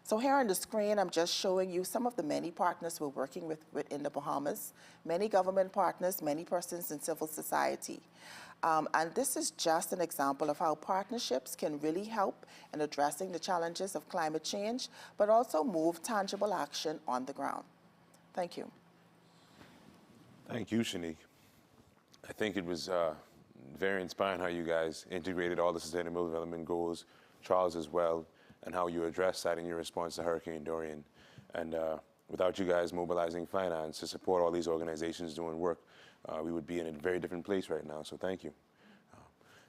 Speaker 6: So here on the screen, I'm just showing you some of the many partners we're working with in the Bahamas, many government partners, many persons in civil society. And this is just an example of how partnerships can really help in addressing the challenges of climate change, but also move tangible action on the ground. Thank you.
Speaker 1: Thank you, Shanique. I think it was very inspiring how you guys integrated all the Sustainable Development Goals, Charles as well, and how you addressed that in your response to Hurricane Dorian. And without you guys mobilizing finance to support all these organizations doing work, we would be in a very different place right now, so thank you.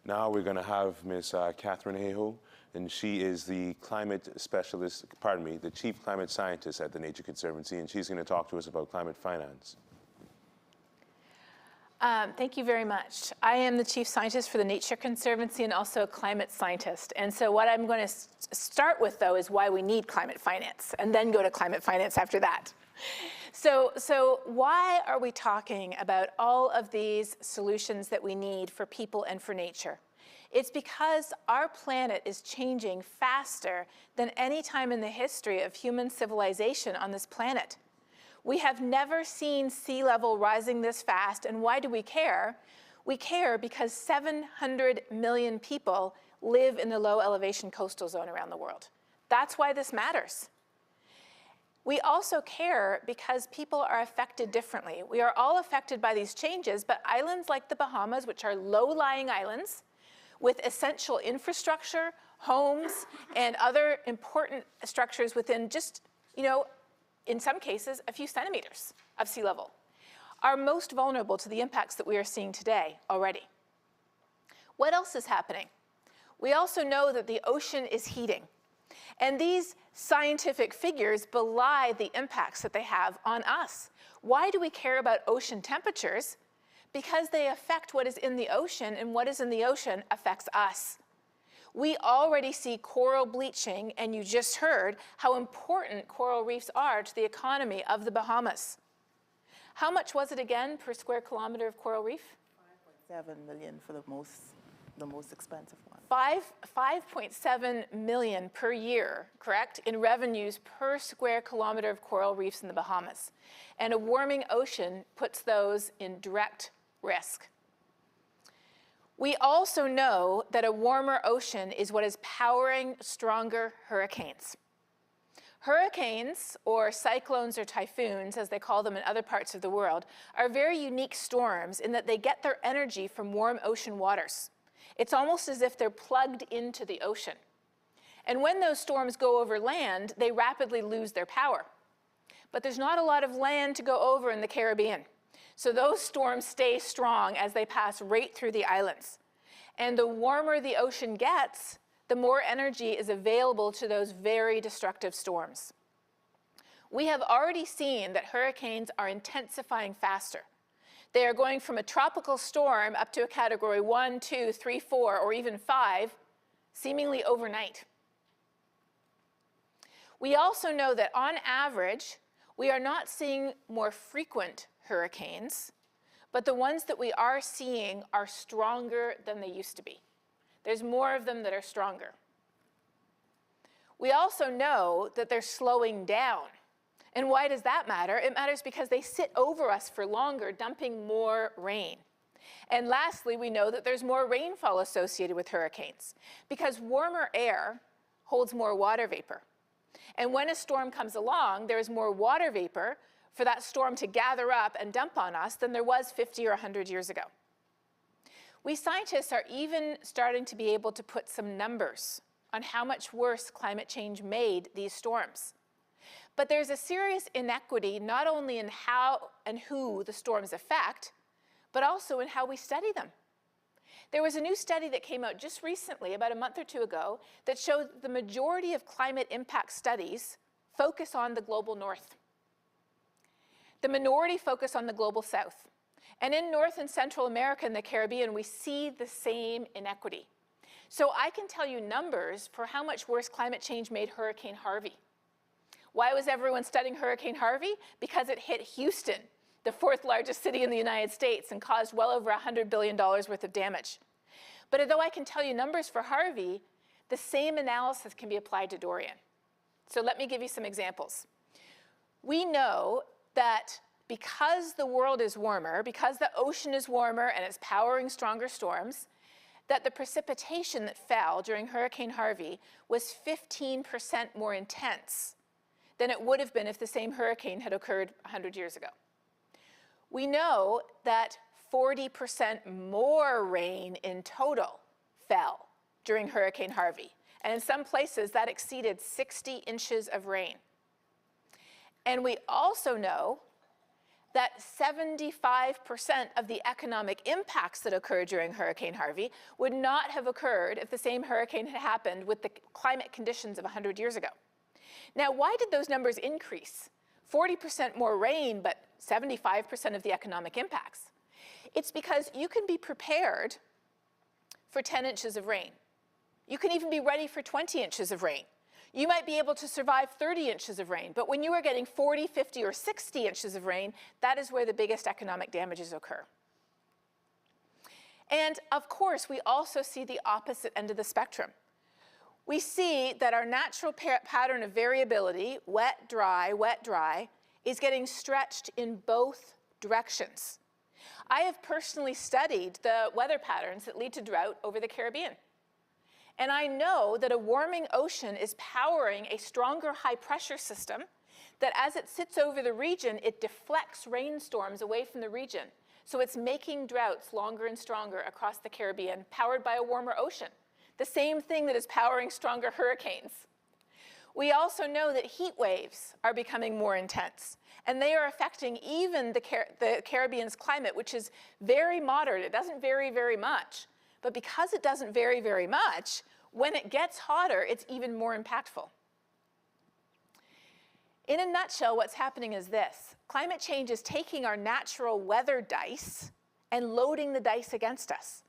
Speaker 1: Now we're gonna have Ms. Catherine Hayhoe, and she is the climate specialist, the chief climate scientist at the Nature Conservancy, and she's gonna talk to us about climate finance.
Speaker 7: Thank you very much. I am the chief scientist for the Nature Conservancy and also a climate scientist. And so what I'm going to start with, though, is why we need climate finance, and then go to climate finance after that. So why are we talking about all of these solutions that we need for people and for nature? It's because our planet is changing faster than any time in the history of human civilization on this planet. We have never seen sea level rising this fast, and why do we care? We care because 700 million people live in the low elevation coastal zone around the world. That's why this matters. We also care because people are affected differently. We are all affected by these changes, but islands like the Bahamas, which are low-lying islands with essential infrastructure, homes, and other important structures within just, in some cases, a few centimeters of sea level, are most vulnerable to the impacts that we are seeing today already. What else is happening? We also know that the ocean is heating. And these scientific figures belie the impacts that they have on us. Why do we care about ocean temperatures? Because they affect what is in the ocean, and what is in the ocean affects us. We already see coral bleaching, and you just heard how important coral reefs are to the economy of the Bahamas. How much was it again per square kilometer of coral reef?
Speaker 6: 5.7 million for the most expensive one.
Speaker 7: 5.7 million per year, correct, in revenues per square kilometer of coral reefs in the Bahamas. And a warming ocean puts those in direct risk. We also know that a warmer ocean is what is powering stronger hurricanes. Hurricanes, or cyclones or typhoons, as they call them in other parts of the world, are very unique storms in that they get their energy from warm ocean waters. It's almost as if they're plugged into the ocean. And when those storms go over land, they rapidly lose their power. But there's not a lot of land to go over in the Caribbean. So those storms stay strong as they pass right through the islands. And the warmer the ocean gets, the more energy is available to those very destructive storms. We have already seen that hurricanes are intensifying faster. They are going from a tropical storm up to a category 1, 2, 3, 4, or even 5, seemingly overnight. We also know that on average, we are not seeing more frequent hurricanes, but the ones that we are seeing are stronger than they used to be. There's more of them that are stronger. We also know that they're slowing down. And why does that matter? It matters because they sit over us for longer, dumping more rain. And lastly, we know that there's more rainfall associated with hurricanes because warmer air holds more water vapor. And when a storm comes along, there's more water vapor for that storm to gather up and dump on us than there was 50 or 100 years ago. We scientists are even starting to be able to put some numbers on how much worse climate change made these storms. But there's a serious inequity not only in how and who the storms affect, but also in how we study them. There was a new study that came out just recently, about a month or two ago, that showed the majority of climate impact studies focus on the global north. The minority focus on the global south. And in North and Central America and the Caribbean, we see the same inequity. So I can tell you numbers for how much worse climate change made Hurricane Harvey. Why was everyone studying Hurricane Harvey? Because it hit Houston, the 4th largest city in the United States, and caused well over $100 billion worth of damage. But although I can tell you numbers for Harvey, the same analysis can be applied to Dorian. So let me give you some examples. We know that because the world is warmer, because the ocean is warmer and it's powering stronger storms, that the precipitation that fell during Hurricane Harvey was 15% more intense than it would have been if the same hurricane had occurred 100 years ago. We know that 40% more rain in total fell during Hurricane Harvey. And in some places, that exceeded 60 inches of rain. And we also know that 75% of the economic impacts that occurred during Hurricane Harvey would not have occurred if the same hurricane had happened with the climate conditions of 100 years ago. Now, why did those numbers increase? 40% more rain, but 75% of the economic impacts. It's because you can be prepared for 10 inches of rain. You can even be ready for 20 inches of rain. You might be able to survive 30 inches of rain, but when you are getting 40, 50, or 60 inches of rain, that is where the biggest economic damages occur. And of course, we also see the opposite end of the spectrum. We see that our natural pattern of variability, wet, dry, is getting stretched in both directions. I have personally studied the weather patterns that lead to drought over the Caribbean. And I know that a warming ocean is powering a stronger high pressure system that as it sits over the region, it deflects rainstorms away from the region. So it's making droughts longer and stronger across the Caribbean, powered by a warmer ocean. The same thing that is powering stronger hurricanes. We also know that heat waves are becoming more intense, and they are affecting even the Caribbean's climate, which is very moderate. It doesn't vary very much. But because it doesn't vary very much, when it gets hotter, it's even more impactful. In a nutshell, what's happening is this. Climate change is taking our natural weather dice and loading the dice against us.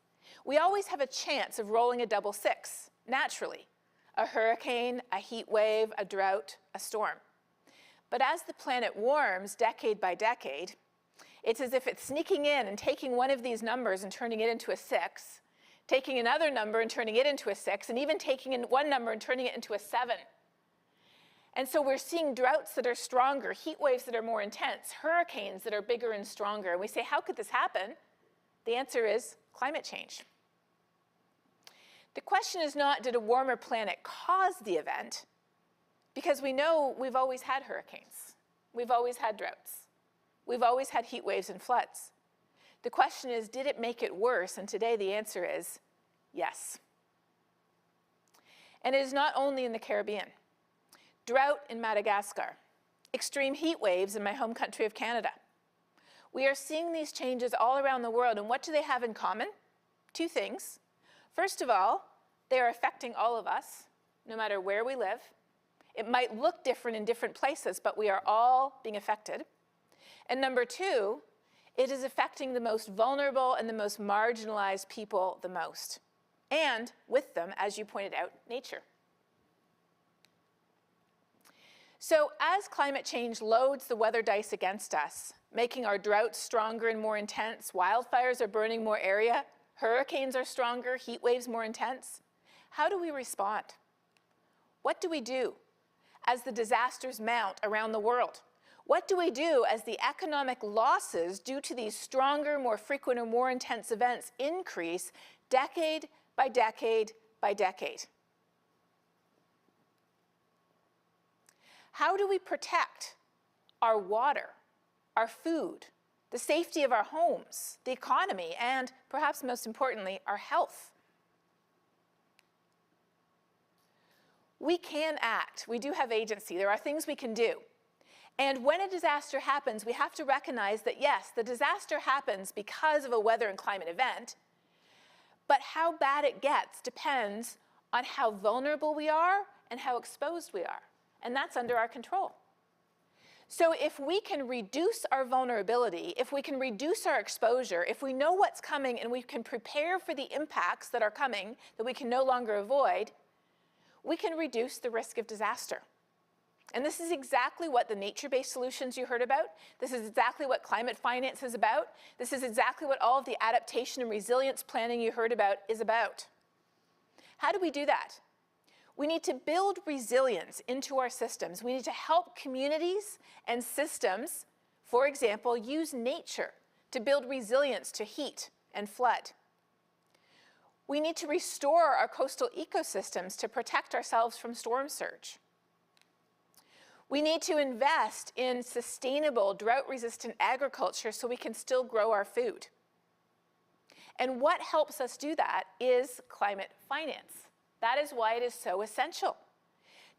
Speaker 7: We always have a chance of rolling a double six, naturally. A hurricane, a heat wave, a drought, a storm. But as the planet warms decade by decade, it's as if it's sneaking in and taking one of these numbers and turning it into a 6, taking another number and turning it into a 6, and even taking one number and turning it into a 7. And so we're seeing droughts that are stronger, heat waves that are more intense, hurricanes that are bigger and stronger. And we say, how could this happen? The answer is climate change. The question is not, did a warmer planet cause the event? Because we know we've always had hurricanes. We've always had droughts. We've always had heat waves and floods. The question is, did it make it worse? And today the answer is yes. And it is not only in the Caribbean. Drought in Madagascar, extreme heat waves in my home country of Canada. We are seeing these changes all around the world, and what do they have in common? Two things. First of all, they are affecting all of us, no matter where we live. It might look different in different places, but we are all being affected. And number two, it is affecting the most vulnerable and the most marginalized people the most. And with them, as you pointed out, nature. So as climate change loads the weather dice against us, making our droughts stronger and more intense, wildfires are burning more area, hurricanes are stronger, heat waves more intense, how do we respond? What do we do as the disasters mount around the world? What do we do as the economic losses due to these stronger, more frequent, or more intense events increase decade by decade by decade? How do we protect our water, our food, the safety of our homes, the economy, and perhaps most importantly, our health? We can act. We do have agency. There are things we can do. And when a disaster happens, we have to recognize that, yes, the disaster happens because of a weather and climate event, but how bad it gets depends on how vulnerable we are and how exposed we are. And that's under our control. So if we can reduce our vulnerability, if we can reduce our exposure, if we know what's coming and we can prepare for the impacts that are coming that we can no longer avoid, we can reduce the risk of disaster. And this is exactly what the nature-based solutions you heard about. This is exactly what climate finance is about. This is exactly what all of the adaptation and resilience planning you heard about is about. How do we do that? We need to build resilience into our systems. We need to help communities and systems, for example, use nature to build resilience to heat and flood. We need to restore our coastal ecosystems to protect ourselves from storm surge. We need to invest in sustainable, drought-resistant agriculture so we can still grow our food. And what helps us do that is climate finance. That is why it is so essential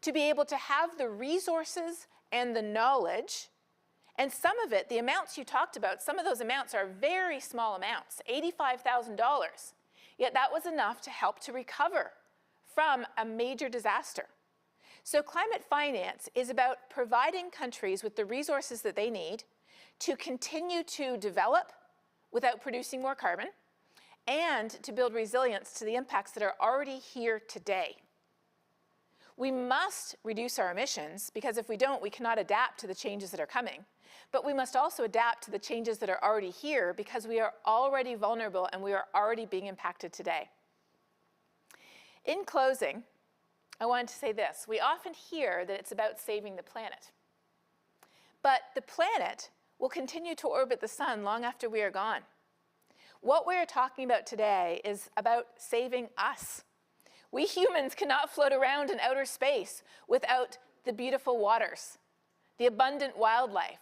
Speaker 7: to be able to have the resources and the knowledge, and some of it, the amounts you talked about, some of those amounts are very small amounts, $85,000. Yet that was enough to help to recover from a major disaster. So climate finance is about providing countries with the resources that they need to continue to develop without producing more carbon, and to build resilience to the impacts that are already here today. We must reduce our emissions because if we don't, we cannot adapt to the changes that are coming. But we must also adapt to the changes that are already here because we are already vulnerable and we are already being impacted today. In closing, I wanted to say this. We often hear that it's about saving the planet. But the planet will continue to orbit the sun long after we are gone. What we're talking about today is about saving us. We humans cannot float around in outer space without the beautiful waters, the abundant wildlife,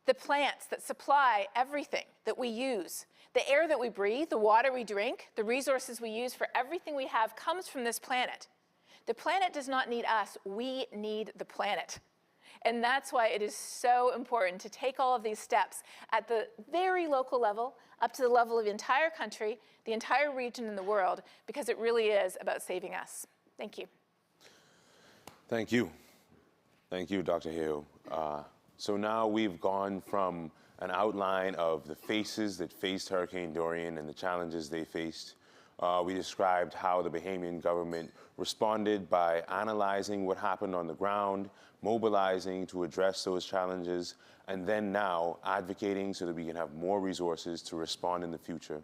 Speaker 7: the plants that supply everything that we use. The air that we breathe, the water we drink, the resources we use for everything we have comes from this planet. The planet does not need us, we need the planet. And that's why it is so important to take all of these steps at the very local level, up to the level of the entire country, the entire region in the world, because it really is about saving us. Thank you.
Speaker 1: Thank you. Thank you, Dr. Hale. So now we've gone from an outline of the faces that faced Hurricane Dorian and the challenges they faced. We described how the Bahamian government responded by analyzing what happened on the ground, mobilizing to address those challenges, and then now advocating so that we can have more resources to respond in the future.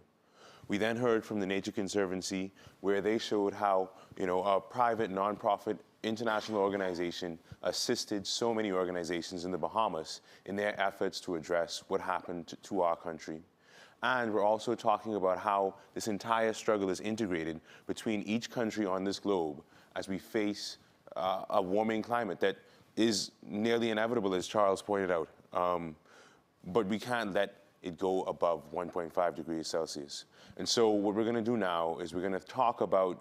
Speaker 1: We then heard from the Nature Conservancy, where they showed how, a private nonprofit international organization assisted so many organizations in the Bahamas in their efforts to address what happened to our country. And we're also talking about how this entire struggle is integrated between each country on this globe as we face a warming climate that is nearly inevitable, as Charles pointed out. But we can't let it go above 1.5 degrees Celsius. And so what we're going to do now is we're going to talk about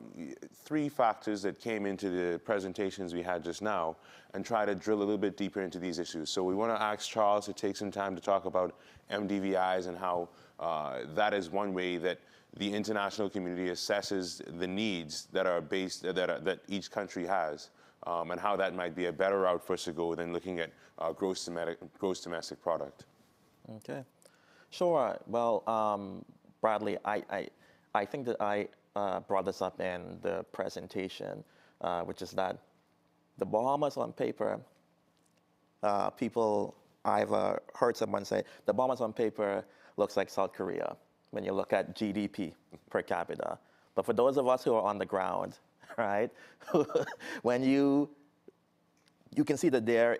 Speaker 1: 3 factors that came into the presentations we had just now and try to drill a little bit deeper into these issues. So we want to ask Charles to take some time to talk about MDVIs and how that is one way that the international community assesses the needs that are that each country has, and how that might be a better route for us to go than looking at gross domestic product.
Speaker 5: Okay. Sure. Well, Bradley, I think that I brought this up in the presentation, which is that the Bahamas on paper, I've heard someone say, the Bahamas on paper looks like South Korea when you look at GDP per capita. But for those of us who are on the ground, right, when you can see that there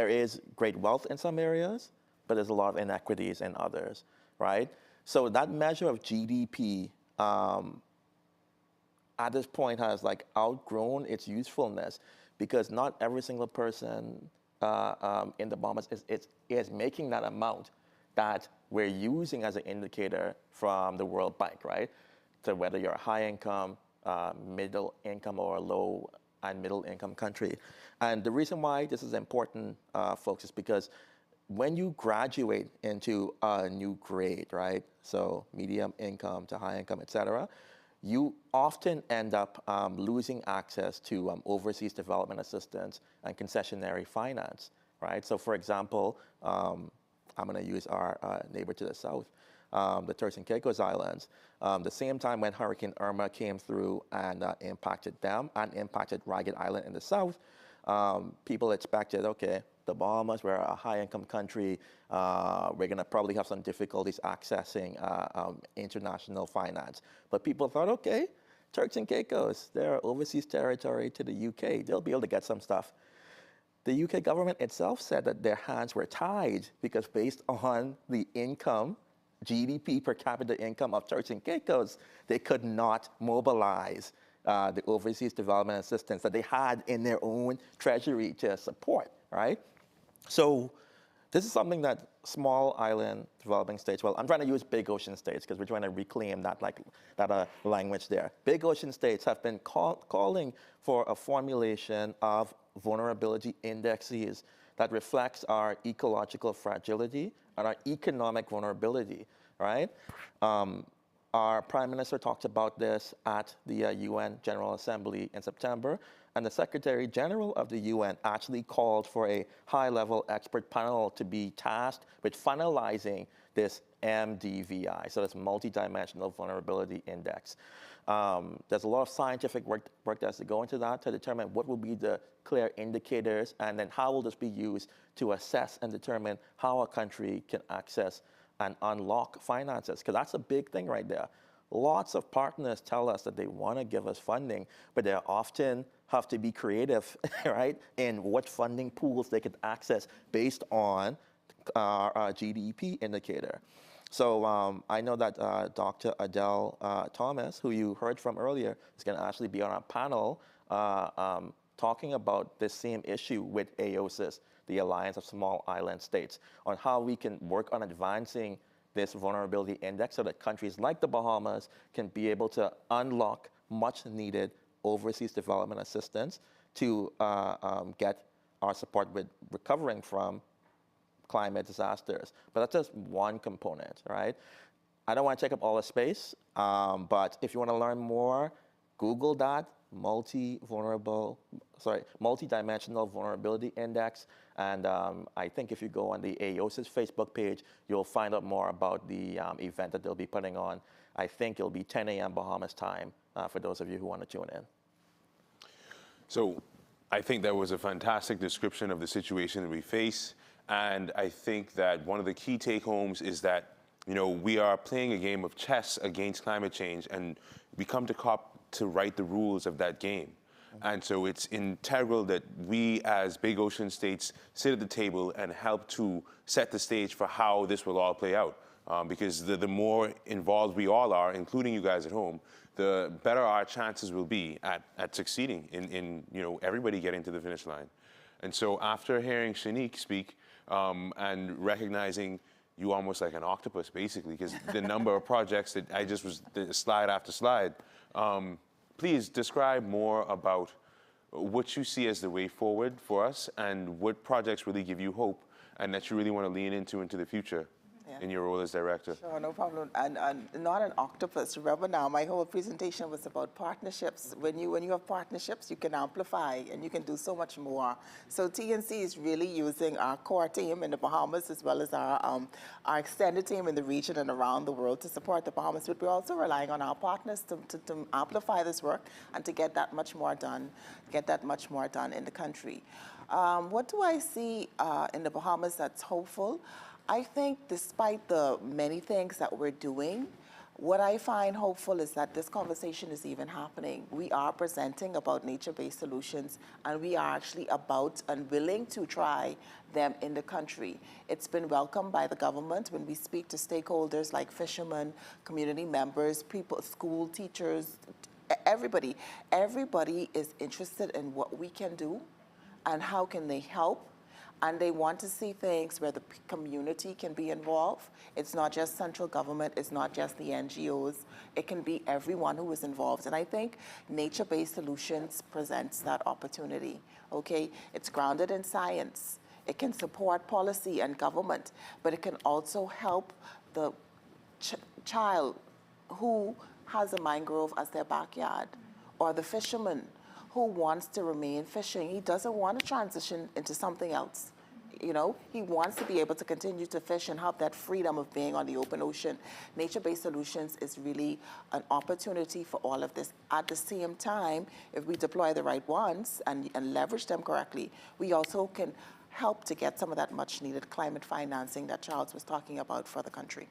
Speaker 5: is great wealth in some areas, but there's a lot of inequities in others, right? So that measure of GDP at this point has outgrown its usefulness because not every single person in the Bahamas is making that amount that we're using as an indicator from the World Bank, right? So whether you're a high income, middle income, or a low and middle income country. And the reason why this is important, folks, is because when you graduate into a new grade, right? So medium income to high income, et cetera, you often end up losing access to overseas development assistance and concessionary finance, right? So for example, I'm gonna use our neighbor to the south, the Turks and Caicos Islands. The same time when Hurricane Irma came through and impacted them and impacted Ragged Island in the south, people expected, okay, the Bahamas, we're a high-income country, we're gonna probably have some difficulties accessing international finance. But people thought, okay, Turks and Caicos, they're overseas territory to the UK, they'll be able to get some stuff. The UK government itself said that their hands were tied because based on the income, GDP per capita income of Turks and Caicos, they could not mobilize the overseas development assistance that they had in their own treasury to support, right? So this is something that small island developing states, well, I'm trying to use big ocean states because we're trying to reclaim that language there. Big ocean states have been calling for a formulation of vulnerability indexes that reflects our ecological fragility and our economic vulnerability, right? Our Prime Minister talked about this at the UN General Assembly in September, and the Secretary General of the UN actually called for a high-level expert panel to be tasked with finalizing this MDVI, so that's Multidimensional Vulnerability Index. There's a lot of scientific work that has to go into that to determine what will be the clear indicators, and then how will this be used to assess and determine how a country can access and unlock finances, because that's a big thing right there. Lots of partners tell us that they want to give us funding, but they often have to be creative, right, in what funding pools they could access based on our GDP indicator. So I know that Dr. Adele Thomas, who you heard from earlier, is going to actually be on our panel talking about this same issue with AOSIS, the Alliance of Small Island States, on how we can work on advancing this vulnerability index so that countries like the Bahamas can be able to unlock much needed overseas development assistance to get our support with recovering from climate disasters. But that's just one component, right? I don't want to take up all the space, but if you want to learn more, Google that, Multidimensional Vulnerability Index. And I think if you go on the AOSIS Facebook page, you'll find out more about the event that they'll be putting on. I think it'll be 10 a.m. Bahamas time for those of you who want to tune in.
Speaker 1: So I think that was a fantastic description of the situation that we face. And I think that one of the key take-homes is that, we are playing a game of chess against climate change, and we come to COP to write the rules of that game. And so it's integral that we as big ocean states sit at the table and help to set the stage for how this will all play out. Because the more involved we all are, including you guys at home, the better our chances will be at succeeding in everybody getting to the finish line. And so after hearing Shanique speak and recognizing you almost like an octopus, basically, because the number of projects that I just was slide after slide, please describe more about what you see as the way forward for us and what projects really give you hope and that you really want to lean into the future in your role as director.
Speaker 6: Sure, no problem. And not an octopus. Remember now, my whole presentation was about partnerships. When you have partnerships, you can amplify and you can do so much more. So TNC is really using our core team in the Bahamas as well as our extended team in the region and around the world to support the Bahamas. But we're also relying on our partners to amplify this work and to get that much more done, in the country. What do I see in the Bahamas that's hopeful? I think despite the many things that we're doing, what I find hopeful is that this conversation is even happening. We are presenting about nature-based solutions, and we are actually about and willing to try them in the country. It's been welcomed by the government when we speak to stakeholders like fishermen, community members, people, school teachers, everybody. Everybody is interested in what we can do and how can they help. And they want to see things where the community can be involved. It's not just central government, it's not just the NGOs. It can be everyone who is involved. And I think nature-based solutions presents that opportunity, okay? It's grounded in science. It can support policy and government, but it can also help the child who has a mangrove as their backyard, or the fisherman who wants to remain fishing. He doesn't want to transition into something else. He wants to be able to continue to fish and have that freedom of being on the open ocean. Nature-based solutions is really an opportunity for all of this. At the same time, if we deploy the right ones and leverage them correctly, we also can help to get some of that much needed climate financing that Charles was talking about for the country.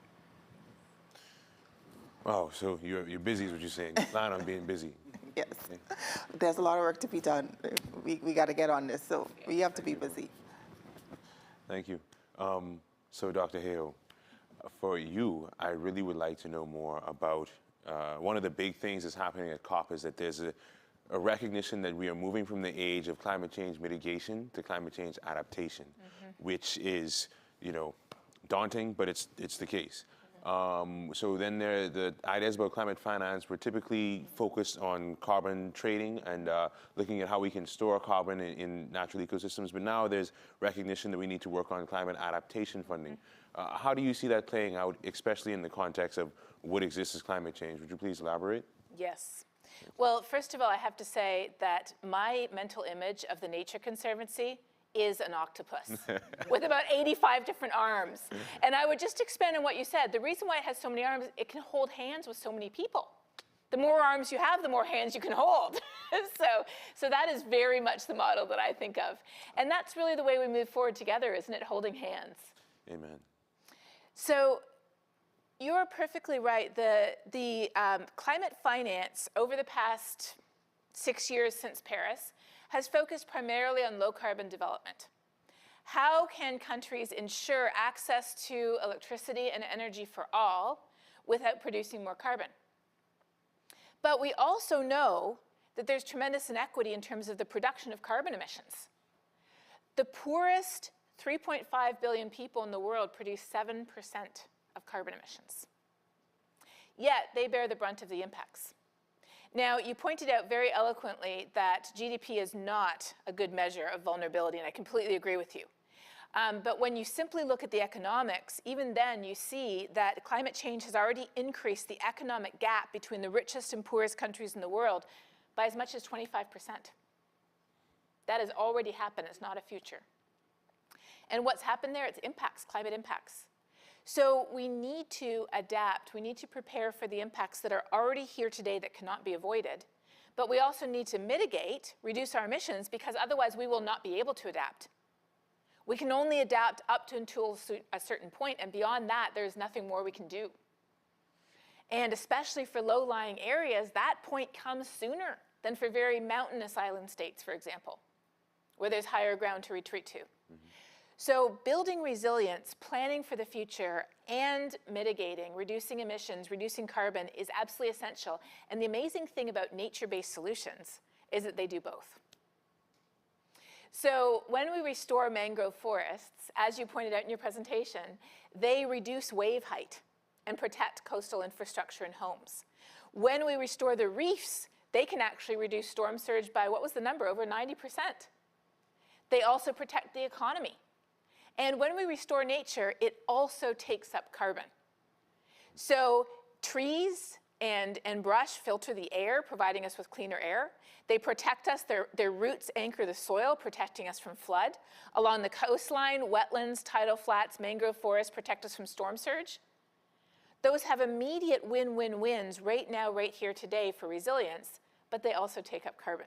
Speaker 1: Wow, so you're busy is what you're saying. You plan on being busy.
Speaker 6: Yes. There's a lot of work to be done. We got to get on this, so we have to be busy.
Speaker 1: Thank you. So Dr. Hale, for you, I really would like to know more about one of the big things that's happening at COP is that there's a recognition that we are moving from the age of climate change mitigation to climate change adaptation, which is, daunting, but it's the case. So then the ideas about climate finance were typically focused on carbon trading and looking at how we can store carbon in natural ecosystems. But now there's recognition that we need to work on climate adaptation funding. How do you see that playing out, especially in the context of what exists as climate change? Would you please elaborate?
Speaker 7: Yes. Well, first of all, I have to say that my mental image of the Nature Conservancy is an octopus with about 85 different arms. And I would just expand on what you said. The reason why it has so many arms, it can hold hands with so many people. The more arms you have, the more hands you can hold. So that is very much the model that I think of. And that's really the way we move forward together, isn't it? Holding hands.
Speaker 1: Amen.
Speaker 7: So you're perfectly right. The climate finance over the past 6 years since Paris has focused primarily on low carbon development. How can countries ensure access to electricity and energy for all without producing more carbon? But we also know that there's tremendous inequity in terms of the production of carbon emissions. The poorest 3.5 billion people in the world produce 7% of carbon emissions. Yet they bear the brunt of the impacts. Now, you pointed out very eloquently that GDP is not a good measure of vulnerability, and I completely agree with you. But when you simply look at the economics, even then you see that climate change has already increased the economic gap between the richest and poorest countries in the world by as much as 25%. That has already happened. It's not a future. And what's happened there? It's impacts, climate impacts. So we need to adapt. We need to prepare for the impacts that are already here today that cannot be avoided. But we also need to mitigate, reduce our emissions, because otherwise we will not be able to adapt. We can only adapt up to until a certain point, and beyond that, there's nothing more we can do. And especially for low-lying areas, that point comes sooner than for very mountainous island states, for example, where there's higher ground to retreat to. So building resilience, planning for the future, and mitigating, reducing emissions, reducing carbon is absolutely essential. And the amazing thing about nature-based solutions is that they do both. So when we restore mangrove forests, as you pointed out in your presentation, they reduce wave height and protect coastal infrastructure and homes. When we restore the reefs, they can actually reduce storm surge by, what was the number, over 90%. They also protect the economy. And when we restore nature, it also takes up carbon. So trees and brush filter the air, providing us with cleaner air. They protect us. Their roots anchor the soil, protecting us from flood. Along the coastline, wetlands, tidal flats, mangrove forests protect us from storm surge. Those have immediate win-win-wins right now, right here today for resilience, but they also take up carbon.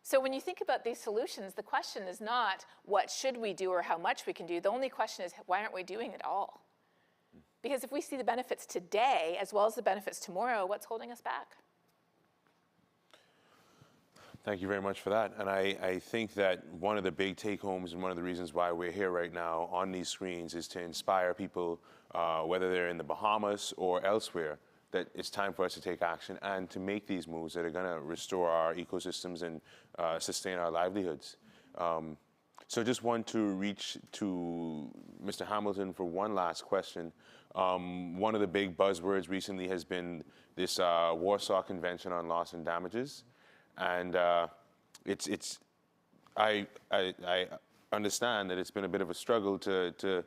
Speaker 7: So when you think about these solutions, the question is not what should we do or how much we can do. The only question is why aren't we doing it all? Because if we see the benefits today as well as the benefits tomorrow, what's holding us back?
Speaker 1: Thank you very much for that. And I think that one of the big take-homes and one of the reasons why we're here right now on these screens is to inspire people, whether they're in the Bahamas or elsewhere, that it's time for us to take action and to make these moves that are going to restore our ecosystems and sustain our livelihoods. So just want to reach to Mr. Hamilton for one last question. One of the big buzzwords recently has been this Warsaw Convention on Loss and Damages. And I understand that it's been a bit of a struggle to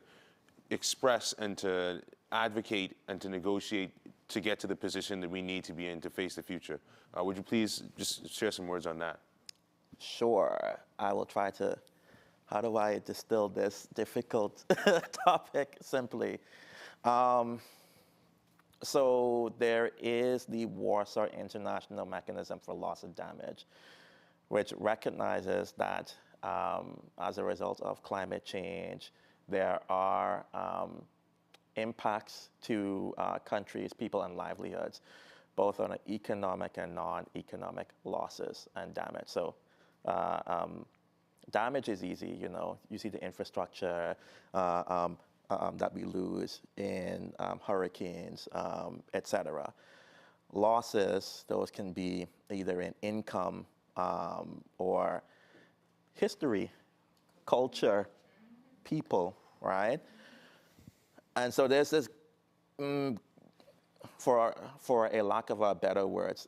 Speaker 1: express and to advocate and to negotiate to get to the position that we need to be in to face the future. Would you please just share some words on that?
Speaker 5: Sure. I will try to. How do I distill this difficult topic simply? So there is the Warsaw International Mechanism for Loss and Damage, which recognizes that as a result of climate change, there are impacts to countries, people, and livelihoods, both on economic and non-economic losses and damage. So damage is easy, you know. You see the infrastructure that we lose in hurricanes, et cetera. Losses, those can be either in income or history, culture, people, right? And so there's this, for a lack of better words,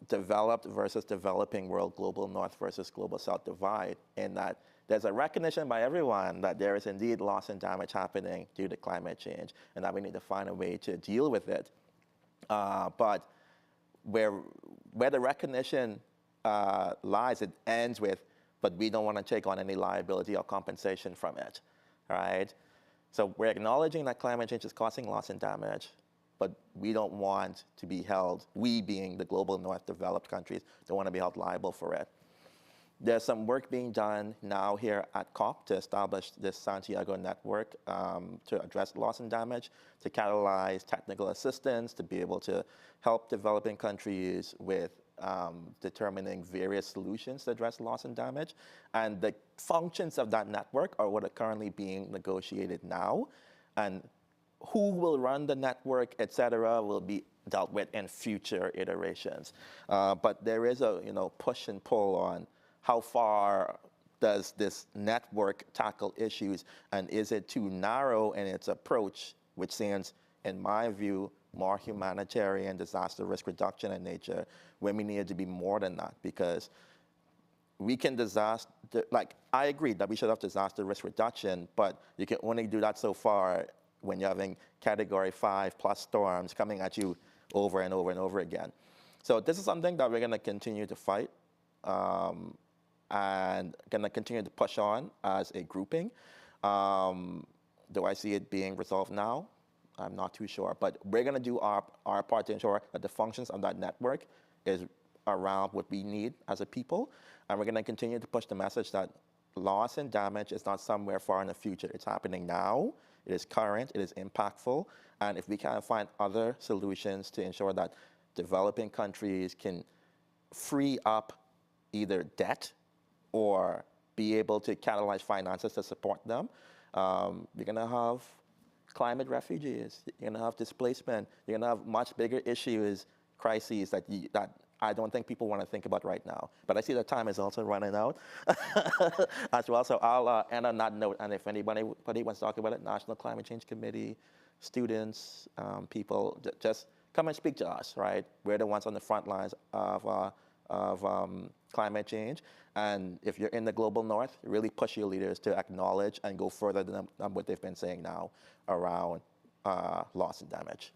Speaker 5: developed versus developing world, global north versus global south divide, in that there's a recognition by everyone that there is indeed loss and damage happening due to climate change, and that we need to find a way to deal with it. But where the recognition lies, it ends with but we don't want to take on any liability or compensation from it, right? So we're acknowledging that climate change is causing loss and damage, but we don't want to be held, we being the global north developed countries, don't want to be held liable for it. There's some work being done now here at COP to establish this Santiago network to address loss and damage, to catalyze technical assistance, to be able to help developing countries with determining various solutions to address loss and damage. And the functions of that network are what are currently being negotiated now. And who will run the network, et cetera, will be dealt with in future iterations. But there is a push and pull on how far does this network tackle issues, and is it too narrow in its approach, which seems, in my view, more humanitarian, disaster risk reduction in nature, when we need to be more than that, because we can I agree that we should have disaster risk reduction, but you can only do that so far when you're having category 5+ storms coming at you over and over and over again. So this is something that we're gonna continue to fight, and gonna continue to push on as a grouping. Do I see it being resolved now? I'm not too sure, but we're gonna do our part to ensure that the functions of that network is around what we need as a people, and we're gonna continue to push the message that loss and damage is not somewhere far in the future. It's happening now, it is current, it is impactful, and if we can find other solutions to ensure that developing countries can free up either debt or be able to catalyze finances to support them, you're gonna have climate refugees, you're gonna have displacement, you're gonna have much bigger issues, crises that I don't think people want to think about right now. But I see that time is also running out as well, so I'll end on that note, and if anybody wants to talk about it, National Climate Change Committee, students, people, just come and speak to us, right? We're the ones on the front lines of climate change. And if you're in the global north, really push your leaders to acknowledge and go further than what they've been saying now around loss and damage.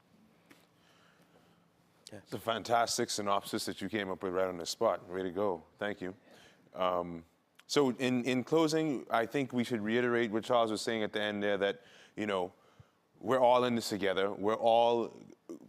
Speaker 5: Yes.
Speaker 1: It's a fantastic synopsis that you came up with right on the spot. Way to go. Thank you. So in closing, I think we should reiterate what Charles was saying at the end there, that, we're all in this together. We're all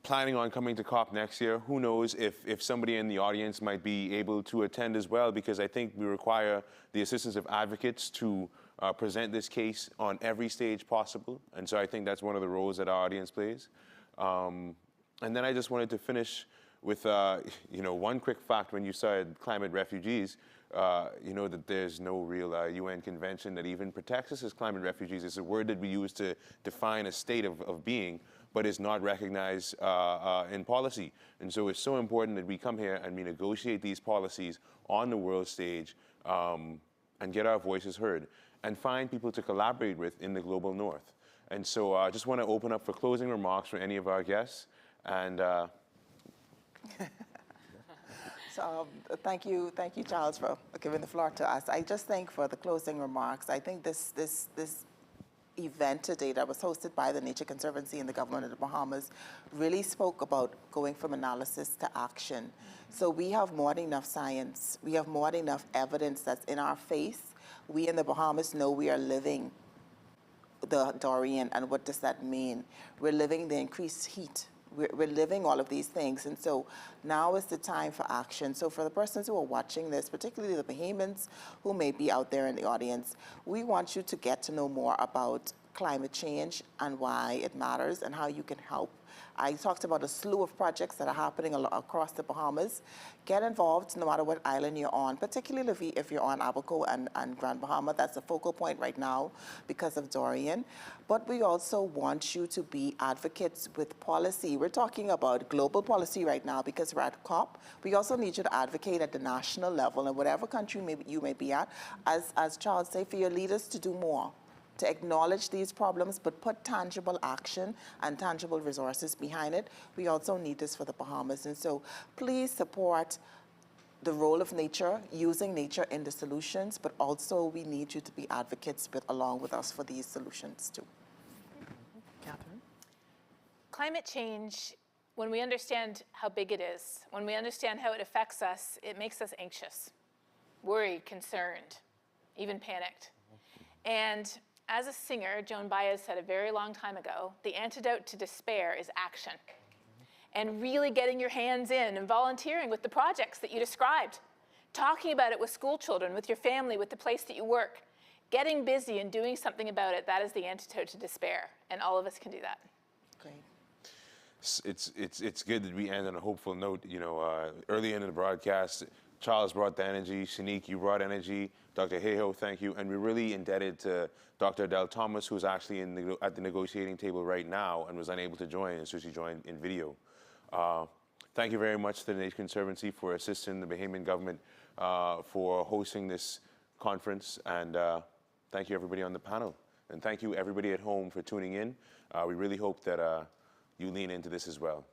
Speaker 1: planning on coming to COP next year. Who knows if somebody in the audience might be able to attend as well, because I think we require the assistance of advocates to present this case on every stage possible. And so I think that's one of the roles that our audience plays. And then I just wanted to finish with, one quick fact. When you said climate refugees, that there's no real UN convention that even protects us as climate refugees. It's a word that we use to define a state of being, but is not recognized in policy. And so it's so important that we come here and we negotiate these policies on the world stage, and get our voices heard, and find people to collaborate with in the global north. And so I just want to open up for closing remarks from any of our guests. And
Speaker 6: So thank you, Charles, for giving the floor to us. I just think for the closing remarks, I think this event today that was hosted by the Nature Conservancy and the Government of the Bahamas really spoke about going from analysis to action. So we have more than enough science. We have more than enough evidence that's in our face. We in the Bahamas know we are living the Dorian, and what does that mean? We're living the increased heat. We're living all of these things, and so now is the time for action. So for the persons who are watching this, particularly the Bahamians who may be out there in the audience, we want you to get to know more about climate change and why it matters and how you can help. I talked about a slew of projects that are happening across the Bahamas. Get involved no matter what island you're on, particularly if you're on Abaco and Grand Bahama. That's the focal point right now because of Dorian. But we also want you to be advocates with policy. We're talking about global policy right now because we're at COP. We also need you to advocate at the national level in whatever country you may be at, as Charles said, for your leaders to do more, to acknowledge these problems, but put tangible action and tangible resources behind it. We also need this for the Bahamas. And so please support the role of nature, using nature in the solutions, but also we need you to be advocates along with us for these solutions too. Catherine?
Speaker 7: Climate change, when we understand how big it is, when we understand how it affects us, it makes us anxious. worried, concerned, even panicked. And as a singer, Joan Baez said a very long time ago, the antidote to despair is action. And really getting your hands in and volunteering with the projects that you described, talking about it with school children, with your family, with the place that you work, getting busy and doing something about it, that is the antidote to despair. And all of us can do that.
Speaker 6: Great.
Speaker 1: It's good that we end on a hopeful note. You know, early in the broadcast, Charles brought the energy, Shanique, you brought energy, Dr. Hayhoe, thank you, and we're really indebted to Dr. Adele Thomas, who's actually at the negotiating table right now and was unable to join, and so she joined in video. Thank you very much to the Nature Conservancy for assisting the Bahamian government for hosting this conference, and thank you everybody on the panel. And thank you everybody at home for tuning in. We really hope that you lean into this as well.